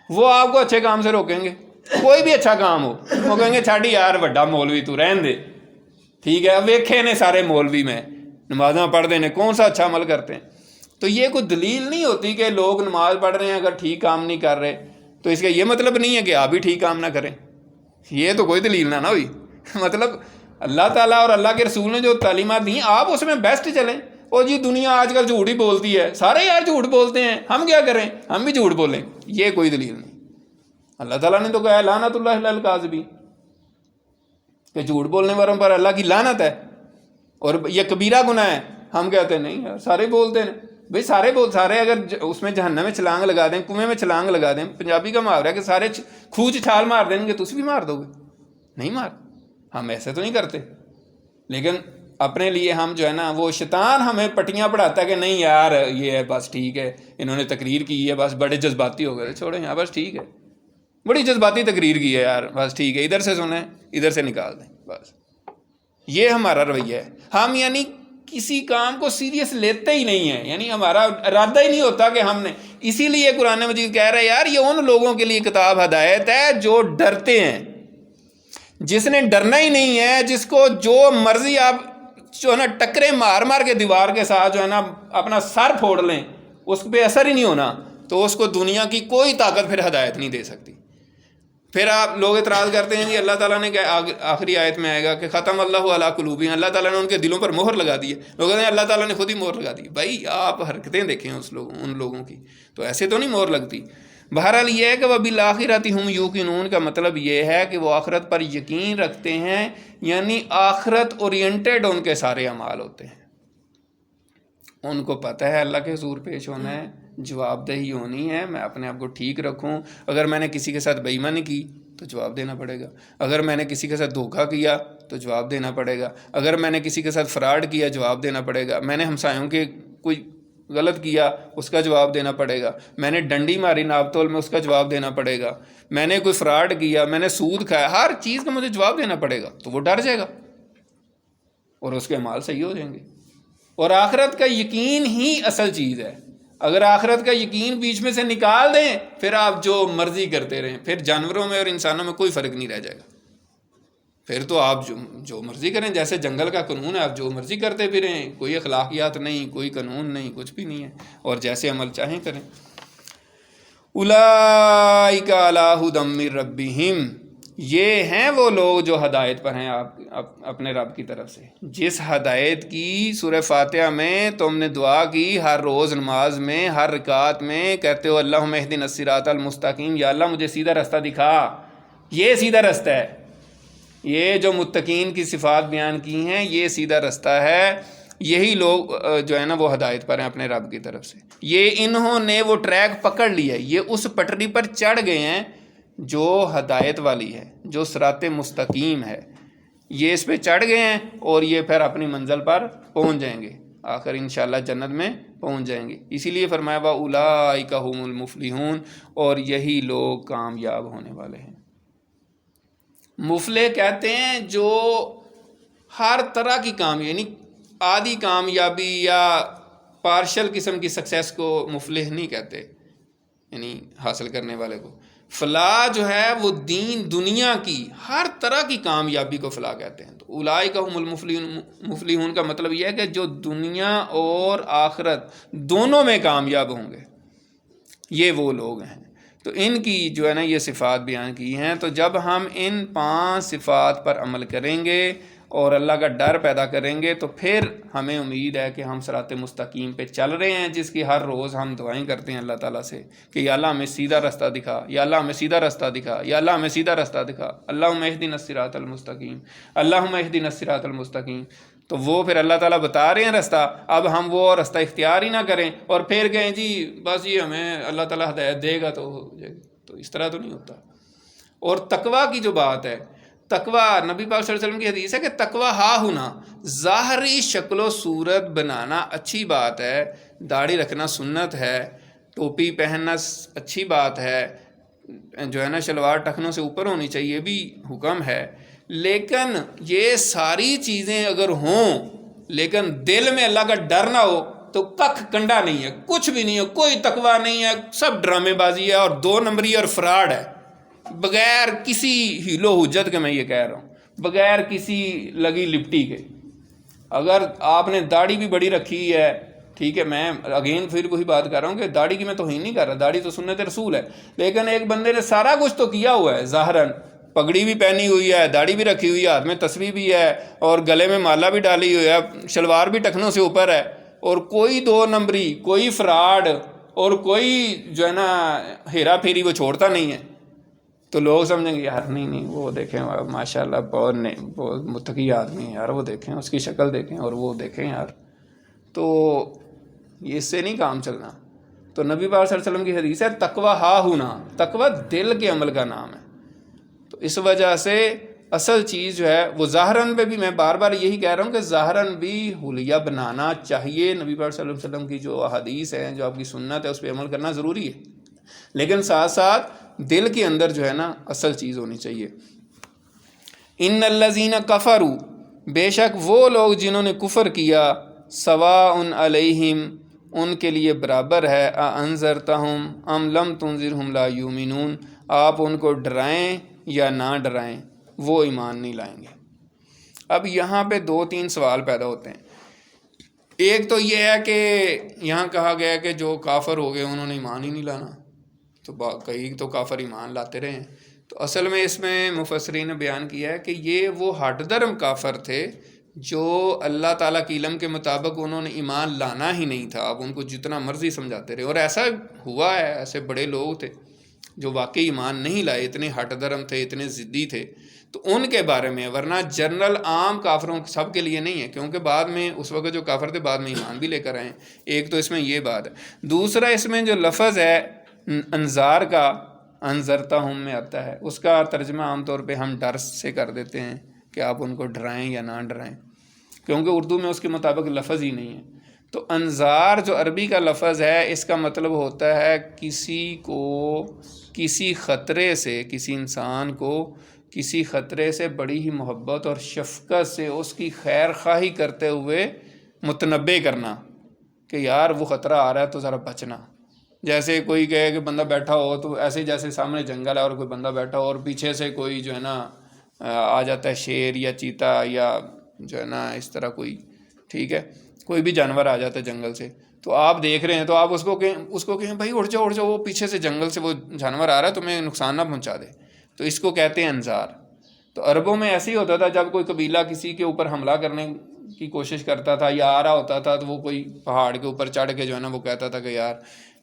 وہ آپ کو اچھے کام سے روکیں گے، کوئی بھی اچھا کام ہو وہ کہیں گے چھاڑی یار وڈا مولوی تو رہن دے. ٹھیک ہے. ویکھے نے سارے مولوی میں نمازاں پڑھتے ہیں کون سا اچھا عمل کرتے ہیں. تو یہ کوئی دلیل نہیں ہوتی کہ لوگ نماز پڑھ رہے ہیں اگر ٹھیک کام نہیں کر رہے تو اس کا یہ مطلب نہیں ہے کہ آپ بھی ٹھیک کام نہ کریں. یہ تو کوئی دلیل نہ ہوئی. مطلب اللہ تعالیٰ اور اللہ کے رسول نے جو تعلیمات دیں آپ اس میں بیسٹ چلیں. اور جی دنیا آج کل جھوٹ ہی بولتی ہے، سارے یار جھوٹ بولتے ہیں، ہم کیا کریں، ہم بھی جھوٹ بولیں، یہ کوئی دلیل نہیں۔ اللہ تعالیٰ نے تو کہا ہے لعنت اللہ علی الکاذبین، کہ جھوٹ بولنے والوں پر اللہ کی لعنت ہے، اور یہ کبیرہ گناہ ہے۔ ہم کہتے ہیں نہیں یار سارے بولتے ہیں، بھائی سارے اگر اس میں جہنم میں چھلانگ لگا دیں، کنویں میں چھلانگ لگا دیں، پنجابی کا محاورہ ہے کہ سارے کھوج چھال مار دیں گے، تو اس بھی مار دو گے؟ نہیں مار، ہم ایسے تو نہیں کرتے، لیکن اپنے لیے ہم جو ہے نا، وہ شیطان ہمیں پٹیاں پڑھاتا ہے کہ نہیں یار یہ ہے بس ٹھیک ہے، انہوں نے تقریر کی ہے بس بڑے جذباتی ہو گئے، چھوڑیں یار بس ٹھیک ہے، بڑی جذباتی تقریر کی ہے یار بس ٹھیک ہے، ادھر سے سنیں ادھر سے نکال دیں، بس یہ ہمارا رویہ ہے۔ ہم یعنی کسی کام کو سیریس لیتے ہی نہیں ہیں، یعنی ہمارا ارادہ ہی نہیں ہوتا کہ ہم نے، اسی لیے قرآن مجید کہہ رہا ہے یار یہ ان لوگوں کے لیے کتاب ہدایت ہے جو ڈرتے ہیں۔ جس نے ڈرنا ہی نہیں ہے، جس کو جو مرضی آپ جو ہے نا ٹکرے مار مار کے دیوار کے ساتھ جو ہے نا اپنا سر پھوڑ لیں، اس پہ اثر ہی نہیں ہونا، تو اس کو دنیا کی کوئی طاقت پھر ہدایت نہیں دے سکتی۔ پھر آپ لوگ اعتراض کرتے ہیں کہ اللہ تعالیٰ نے کہا، آخری آیت میں آئے گا کہ ختم اللہ علی قلوبہم، اللہ تعالیٰ نے ان کے دلوں پر مہر لگا دی ہے۔ لوگ کہتے ہیں اللہ تعالیٰ نے خود ہی مہر لگا دی۔ بھائی آپ حرکتیں دیکھیں ان لوگوں کی، تو ایسے تو نہیں مہر لگتی۔ بہرحال یہ ہے کہ وَبِالْآخِرَةِ هُمْ يُوقِنُونَ کا مطلب یہ ہے کہ وہ آخرت پر یقین رکھتے ہیں، یعنی آخرت اورینٹڈ ان کے سارے اعمال ہوتے ہیں۔ ان کو پتہ ہے اللہ کے حضور پیش ہونا ہے، جواب دہی ہونی ہے، میں اپنے آپ کو ٹھیک رکھوں۔ اگر میں نے کسی کے ساتھ بے ایمانی کی تو جواب دینا پڑے گا، اگر میں نے کسی کے ساتھ دھوکہ کیا تو جواب دینا پڑے گا، اگر میں نے کسی کے ساتھ فراڈ کیا جواب دینا پڑے گا، میں نے ہمسایوں کے کوئی غلط کیا اس کا جواب دینا پڑے گا، میں نے ڈنڈی ماری ناپ تول میں اس کا جواب دینا پڑے گا، میں نے کوئی فراڈ کیا، میں نے سود کھایا، ہر چیز کا مجھے جواب دینا پڑے گا، تو وہ ڈر جائے گا اور اس کے اعمال صحیح ہو جائیں گے۔ اور آخرت کا یقین ہی اصل چیز ہے۔ اگر آخرت کا یقین بیچ میں سے نکال دیں، پھر آپ جو مرضی کرتے رہیں، پھر جانوروں میں اور انسانوں میں کوئی فرق نہیں رہ جائے گا، پھر تو آپ جو مرضی کریں، جیسے جنگل کا قانون ہے آپ جو مرضی کرتے پھریں، کوئی اخلاقیات نہیں، کوئی قانون نہیں، کچھ بھی نہیں ہے، اور جیسے عمل چاہیں کریں۔ اولئک علی ھدی من ربہم، یہ ہیں وہ لوگ جو ہدایت پر ہیں اپنے رب کی طرف سے۔ جس ہدایت کی سورہ فاتحہ میں تم نے دعا کی ہر روز نماز میں، ہر رکعت میں کہتے ہو اللہم اہدنا الصراط المستقیم، یا اللہ مجھے سیدھا رستہ دکھا، یہ سیدھا رستہ ہے، یہ جو متقین کی صفات بیان کی ہیں یہ سیدھا رستہ ہے، یہی لوگ جو ہے نا وہ ہدایت پر ہیں اپنے رب کی طرف سے۔ یہ انہوں نے وہ ٹریک پکڑ لیا ہے، یہ اس پٹری پر چڑھ گئے ہیں جو ہدایت والی ہے، جو صراط مستقیم ہے، یہ اس پہ چڑھ گئے ہیں، اور یہ پھر اپنی منزل پر پہنچ جائیں گے، آخر انشاءاللہ جنت میں پہنچ جائیں گے۔ اسی لیے فرمایا وَأُولَٰئِکَ هُمُ الْمُفْلِحُونَ، اور یہی لوگ کامیاب ہونے والے ہیں۔ مفلح کہتے ہیں جو ہر طرح کی کامیابی، یعنی آدھی کامیابی یا پارشل قسم کی سکسیس کو مفلح نہیں کہتے، یعنی حاصل کرنے والے کو۔ فلاح جو ہے وہ دین دنیا کی ہر طرح کی کامیابی کو فلاح کہتے ہیں۔ تو اولئک هم المفلحون کا مطلب یہ ہے کہ جو دنیا اور آخرت دونوں میں کامیاب ہوں گے، یہ وہ لوگ ہیں۔ تو ان کی جو ہے نا یہ صفات بیان کی ہیں۔ تو جب ہم ان 5 صفات پر عمل کریں گے اور اللہ کا ڈر پیدا کریں گے، تو پھر ہمیں امید ہے کہ ہم صراط مستقیم پہ چل رہے ہیں، جس کی ہر روز ہم دعائیں کرتے ہیں اللہ تعالیٰ سے کہ یا اللہ ہمیں سیدھا رستہ دکھا، یا اللہ ہمیں سیدھا رستہ دکھا، یا اللہ ہمیں سیدھا رستہ دکھا، اللہم اہدنا الصراط المستقیم، اللہم اہدنا الصراط المستقیم۔ تو وہ پھر اللہ تعالیٰ بتا رہے ہیں رستہ، اب ہم وہ رستہ اختیار ہی نہ کریں اور پھر کہیں جی بس یہ ہمیں اللہ تعالیٰ ہدایت دے گا تو ہو جائے گا، تو اس طرح تو نہیں ہوتا۔ اور تقویٰ کی جو بات ہے، تقویٰ نبی پاک صلی اللہ علیہ وسلم کی حدیث ہے کہ تقویٰ ہا ہونا، ظاہری شکل و صورت بنانا اچھی بات ہے، داڑھی رکھنا سنت ہے، ٹوپی پہننا اچھی بات ہے، جو ہے نا شلوار ٹخنوں سے اوپر ہونی چاہیے بھی حکم ہے، لیکن یہ ساری چیزیں اگر ہوں لیکن دل میں اللہ کا ڈر نہ ہو تو ککھ کنڈا نہیں ہے، کچھ بھی نہیں ہے، کوئی تقویٰ نہیں ہے، سب ڈرامے بازی ہے اور 2 نمبری اور فراڈ ہے، بغیر کسی ہیل و حجت کے میں یہ کہہ رہا ہوں، بغیر کسی لگی لپٹی کے۔ اگر آپ نے داڑھی بھی بڑی رکھی ہے، ٹھیک ہے، میں اگین پھر وہی بات کر رہا ہوں کہ داڑھی کی میں توہین نہیں کر رہا، داڑھی تو سنت رسول ہے، لیکن ایک بندے نے سارا کچھ تو کیا ہوا ہے، ظاہراً پگڑی بھی پہنی ہوئی ہے، داڑھی بھی رکھی ہوئی ہے، ہاتھ میں تسبیح بھی ہے اور گلے میں مالا بھی ڈالی ہوئی ہے، شلوار بھی ٹخنوں سے اوپر ہے، اور کوئی 2 نمبری، کوئی فراڈ اور کوئی جو ہے نا ہیرا پھیری وہ چھوڑتا نہیں ہے، تو لوگ سمجھیں گے یار نہیں وہ دیکھیں ماشاء اللہ بہت متقی آدمی ہے یار، وہ دیکھیں اس کی شکل دیکھیں اور وہ دیکھیں یار، تو یہ اس سے نہیں کام چلنا۔ تو نبی پاک صلی اللہ علیہ وسلم کی حدیث ہے تقویٰ ہا ہونا، تقویٰ دل کے عمل کا نام ہے۔ تو اس وجہ سے اصل چیز جو ہے وہ ظاہراً پہ بھی میں بار بار یہی کہہ رہا ہوں کہ ظاہراً بھی حلیہ بنانا چاہیے، نبی پاک صلی اللہ علیہ وسلم کی جو احادیث ہیں، جو آپ کی سنت ہے، اس پہ عمل کرنا ضروری ہے، لیکن ساتھ ساتھ دل کے اندر جو ہے نا اصل چیز ہونی چاہیے۔ ان الذین کفروا، بے شک وہ لوگ جنہوں نے کفر کیا، سواء علیہم، ان کے لیے برابر ہے، انذرتہم ام لم تنذرہم لا یؤمنون، آپ ان کو ڈرائیں یا نہ ڈرائیں وہ ایمان نہیں لائیں گے۔ اب یہاں پہ 2-3 سوال پیدا ہوتے ہیں۔ ایک تو یہ ہے کہ یہاں کہا گیا کہ جو کافر ہو گئے انہوں نے ایمان ہی نہیں لانا، تو کئی تو کافر ایمان لاتے رہے ہیں۔ تو اصل میں اس میں مفسرین نے بیان کیا ہے کہ یہ وہ ہٹ درم کافر تھے جو اللہ تعالیٰ کی علم کے مطابق انہوں نے ایمان لانا ہی نہیں تھا، اب ان کو جتنا مرضی سمجھاتے رہے، اور ایسا ہوا ہے، ایسے بڑے لوگ تھے جو واقعی ایمان نہیں لائے، اتنے ہٹ درم تھے، اتنے ضدی تھے، تو ان کے بارے میں، ورنہ جنرل عام کافروں سب کے لیے نہیں ہے، کیونکہ بعد میں اس وقت جو کافر تھے بعد میں ایمان بھی لے کر آئے ہیں۔ ایک تو اس میں یہ بات ہے۔ دوسرا اس میں جو لفظ ہے انذار کا، انذرتہم میں آتا ہے، اس کا ترجمہ عام طور پہ ہم ڈر سے کر دیتے ہیں کہ آپ ان کو ڈرائیں یا نہ ڈرائیں، کیونکہ اردو میں اس کے مطابق لفظ ہی نہیں ہے۔ تو انذار جو عربی کا لفظ ہے، اس کا مطلب ہوتا ہے کسی کو کسی خطرے سے، کسی انسان کو کسی خطرے سے بڑی ہی محبت اور شفقت سے اس کی خیر خواہی کرتے ہوئے متنبع کرنا کہ یار وہ خطرہ آ رہا ہے تو ذرا بچنا۔ جیسے کوئی کہے کہ بندہ بیٹھا ہو، تو ایسے جیسے سامنے جنگل ہے اور کوئی بندہ بیٹھا ہو اور پیچھے سے کوئی جو ہے نا آ جاتا ہے، شیر یا چیتا یا جو ہے نا اس طرح کوئی، ٹھیک ہے، کوئی بھی جانور آ جاتا ہے جنگل سے، تو آپ دیکھ رہے ہیں تو آپ اس کو کہیں بھائی اٹھ جاؤ اٹھ جاؤ، وہ پیچھے سے جنگل سے وہ جانور آ رہا ہے تمہیں نقصان نہ پہنچا دے، تو اس کو کہتے ہیں انذار۔ تو عربوں میں ایسے ہی ہوتا تھا، جب کوئی قبیلہ کسی کے اوپر حملہ کرنے کی کوشش کرتا تھا یا آ رہا ہوتا تھا، تو وہ کوئی پہاڑ کے اوپر چڑھ کے جو ہے نا وہ کہتا تھا کہ یار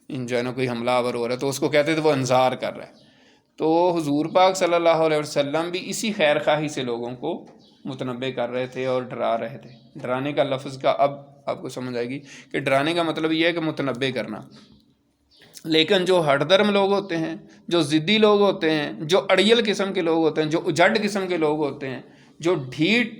جو ہے نا کوئی حملہ آور ہو رہا ہے، تو اس کو کہتے تھے وہ انذار کر رہا ہے۔ تو حضور پاک صلی اللہ علیہ وسلم بھی اسی خیر خواہی سے لوگوں کو متنبع کر رہے تھے اور ڈرا رہے تھے۔ ڈرانے کا لفظ کا اب آپ کو سمجھ آئے گی کہ ڈرانے کا مطلب یہ ہے کہ متنبع کرنا۔ لیکن جو ہٹ درم لوگ ہوتے ہیں، جو ضدی لوگ ہوتے ہیں، جو اڑیل قسم کے لوگ ہوتے ہیں، جو اجڑ قسم کے لوگ ہوتے ہیں، جو ڈھیٹ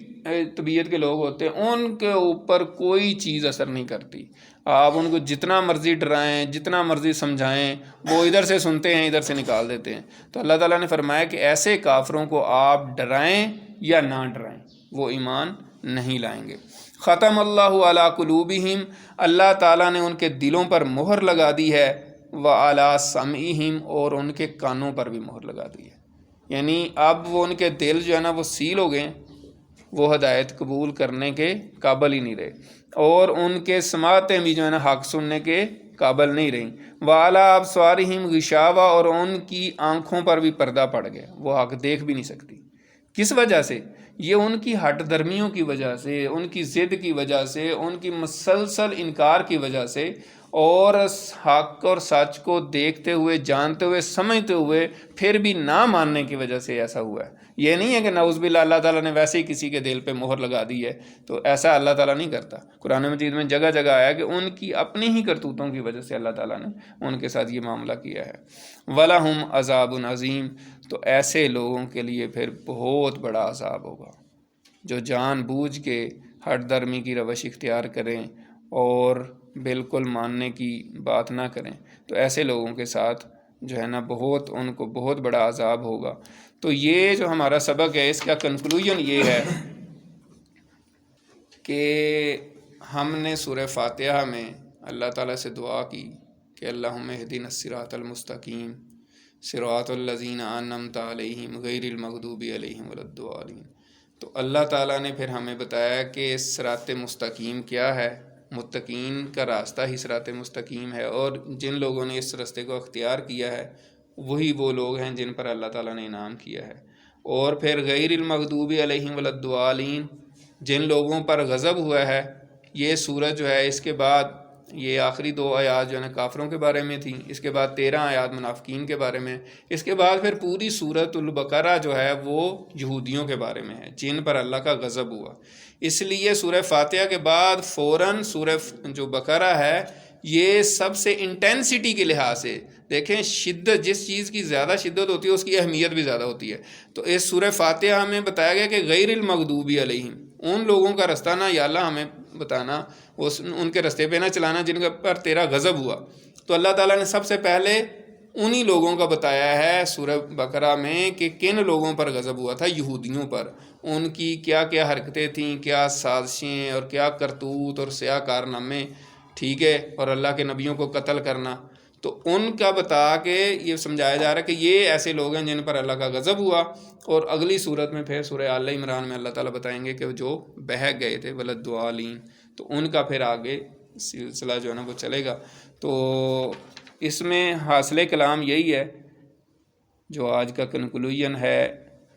طبیعت کے لوگ ہوتے ہیں، ان کے اوپر کوئی چیز اثر نہیں کرتی۔ آپ ان کو جتنا مرضی ڈرائیں، جتنا مرضی سمجھائیں، وہ ادھر سے سنتے ہیں ادھر سے نکال دیتے ہیں۔ تو اللہ تعالیٰ نے فرمایا کہ ایسے کافروں کو آپ ڈرائیں یا نہ ڈرائیں وہ ایمان نہیں لائیں گے۔ ختم اللہ علی قلوبہم، اللہ تعالیٰ نے ان کے دلوں پر مہر لگا دی ہے، وعلی سمعہم، اور ان کے کانوں پر بھی مہر لگا دی ہے، یعنی اب وہ ان کے دل جو ہے نا وہ سیل ہو گئے، وہ ہدایت قبول کرنے کے قابل ہی نہیں رہے، اور ان کے سماعتیں بھی جو ہے نا حق سننے کے قابل نہیں رہیں۔ وعلی ابصارہم غشاوہ، اور ان کی آنکھوں پر بھی پردہ پڑ گیا، وہ حق دیکھ بھی نہیں سکتی۔ کس وجہ سے؟ یہ ان کی ہٹ درمیوں کی وجہ سے، ان کی ضد کی وجہ سے، ان کی مسلسل انکار کی وجہ سے، اور حق اور سچ کو دیکھتے ہوئے، جانتے ہوئے، سمجھتے ہوئے پھر بھی نہ ماننے کی وجہ سے ایسا ہوا ہے۔ یہ نہیں ہے کہ نعوذ باللہ اللہ تعالیٰ نے ویسے ہی کسی کے دل پہ مہر لگا دی ہے، تو ایسا اللہ تعالیٰ نہیں کرتا۔ قرآن مجید میں جگہ جگہ آیا کہ ان کی اپنی ہی کرتوتوں کی وجہ سے اللہ تعالیٰ نے ان کے ساتھ یہ معاملہ کیا ہے۔ وَلَهُمْ عَذَابٌ عَظِيمٌ، تو ایسے لوگوں کے لیے پھر بہت بڑا عذاب ہوگا جو جان بوجھ کے ہٹ درمی کی روش اختیار کریں اور بالکل ماننے کی بات نہ کریں، تو ایسے لوگوں کے ساتھ جو ہے نا بہت ان کو بہت بڑا عذاب ہوگا۔ تو یہ جو ہمارا سبق ہے، اس کا کنکلوژن یہ ہے کہ ہم نے سورہ فاتحہ میں اللہ تعالیٰ سے دعا کی کہ اللہم اہدنا الصراط المستقیم صراط الذین انعمت علیہم غیر المغضوب علیہم ولا الضالین۔ تو اللہ تعالیٰ نے پھر ہمیں بتایا کہ صراط مستقیم کیا ہے، متقین کا راستہ ہی صراط مستقیم ہے، اور جن لوگوں نے اس راستے کو اختیار کیا ہے وہی وہ لوگ ہیں جن پر اللہ تعالیٰ نے انعام کیا ہے۔ اور پھر غیر المغضوب علیہم ولا الضالین، جن لوگوں پر غضب ہوا ہے یہ سورت جو ہے اس کے بعد یہ آخری 2 آیات جو ہے نا کافروں کے بارے میں تھیں، اس کے بعد 13 آیات منافقین کے بارے میں، اس کے بعد پھر پوری سورت البقرہ جو ہے وہ یہودیوں کے بارے میں ہے جن پر اللہ کا غضب ہوا۔ اس لیے سورہ فاتحہ کے بعد فوراً سورہ جو بقرہ ہے یہ سب سے انٹینسٹی کے لحاظ سے دیکھیں، شدت جس چیز کی زیادہ شدت ہوتی ہے اس کی اہمیت بھی زیادہ ہوتی ہے۔ تو اس سورہ فاتحہ میں بتایا گیا کہ غیر المغضوب علیہم، ان لوگوں کا رستہ نہ یا اللہ ہمیں بتانا، ان کے رستے پہ نہ چلانا جن کے پر تیرا غضب ہوا۔ تو اللہ تعالیٰ نے سب سے پہلے انہی لوگوں کا بتایا ہے سورہ بقرہ میں کہ کن لوگوں پر غضب ہوا تھا، یہودیوں پر، ان کی کیا کیا حرکتیں تھیں، کیا سازشیں اور کیا کرتوت اور سیاہ کارنامے، ٹھیک ہے، اور اللہ کے نبیوں کو قتل کرنا۔ تو ان کا بتا کے یہ سمجھایا جا رہا ہے کہ یہ ایسے لوگ ہیں جن پر اللہ کا غضب ہوا۔ اور اگلی صورت میں پھر سورہ آل عمران میں اللہ تعالیٰ بتائیں گے کہ جو بہک گئے تھے ولضالین، تو ان کا پھر آگے سلسلہ جو ہے نا وہ چلے گا۔ تو اس میں حاصل کلام یہی ہے جو آج کا کنکلوژن ہے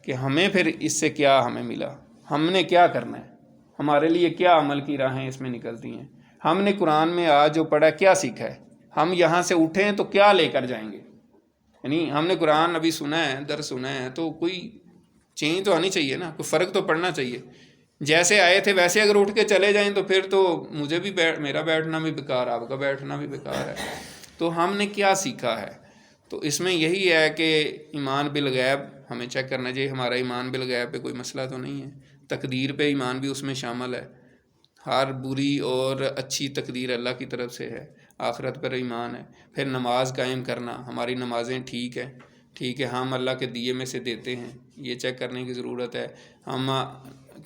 کہ ہمیں پھر اس سے کیا ہمیں ملا، ہم نے کیا کرنا ہے، ہمارے لیے کیا عمل کی راہیں اس میں نکلتی ہیں، ہم نے قرآن میں آج جو پڑھا کیا سیکھا ہے، ہم یہاں سے اٹھیں تو کیا لے کر جائیں گے۔ یعنی ہم نے قرآن ابھی سنا ہے، درس سنا ہے، تو کوئی چینج تو آنی چاہیے نا، کوئی فرق تو پڑنا چاہیے۔ جیسے آئے تھے ویسے اگر اٹھ کے چلے جائیں تو پھر تو مجھے بھی میرا بیٹھنا بھی بیکار، آپ کا بیٹھنا بھی بیکار ہے۔ تو ہم نے کیا سیکھا ہے؟ تو اس میں یہی ہے کہ ایمان بالغیب ہمیں چیک کرنا چاہیے، ہمارا ایمان بالغیب پہ کوئی مسئلہ تو نہیں ہے، تقدیر پہ ایمان بھی اس میں شامل ہے، ہر بری اور اچھی تقدیر اللہ کی طرف سے ہے، آخرت پر ایمان ہے۔ پھر نماز قائم کرنا، ہماری نمازیں ٹھیک ہے، ہم اللہ کے دیے میں سے دیتے ہیں، یہ چیک کرنے کی ضرورت ہے۔ ہم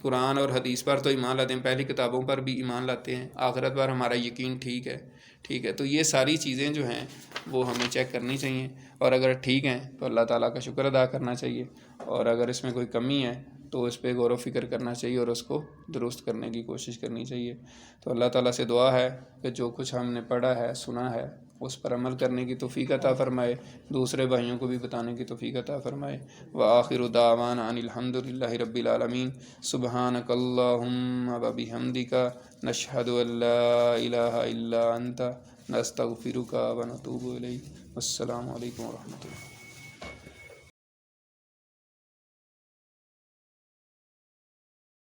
قرآن اور حدیث پر تو ایمان لاتے ہیں، پہلی کتابوں پر بھی ایمان لاتے ہیں، آخرت پر ہمارا یقین ٹھیک ہے۔ تو یہ ساری چیزیں جو ہیں وہ ہمیں چیک کرنی چاہیے، اور اگر ٹھیک ہیں تو اللہ تعالیٰ کا شکر ادا کرنا چاہیے، اور اگر اس میں کوئی کمی ہے تو اس پہ غور و فکر کرنا چاہیے اور اس کو درست کرنے کی کوشش کرنی چاہیے۔ تو اللہ تعالیٰ سے دعا ہے کہ جو کچھ ہم نے پڑھا ہے، سنا ہے، اس پر عمل کرنے کی توفیق عطا فرمائے، دوسرے بھائیوں کو بھی بتانے کی توفیق عطا فرمائے۔ وآخر دعوانا ان الحمد للہ رب العالمین۔ سبحانک اللہم وبحمدک، نشہد ان لا الہ الا انت، نستغفرک ونتوب الیک۔ السلام علیکم ورحمۃ اللہ۔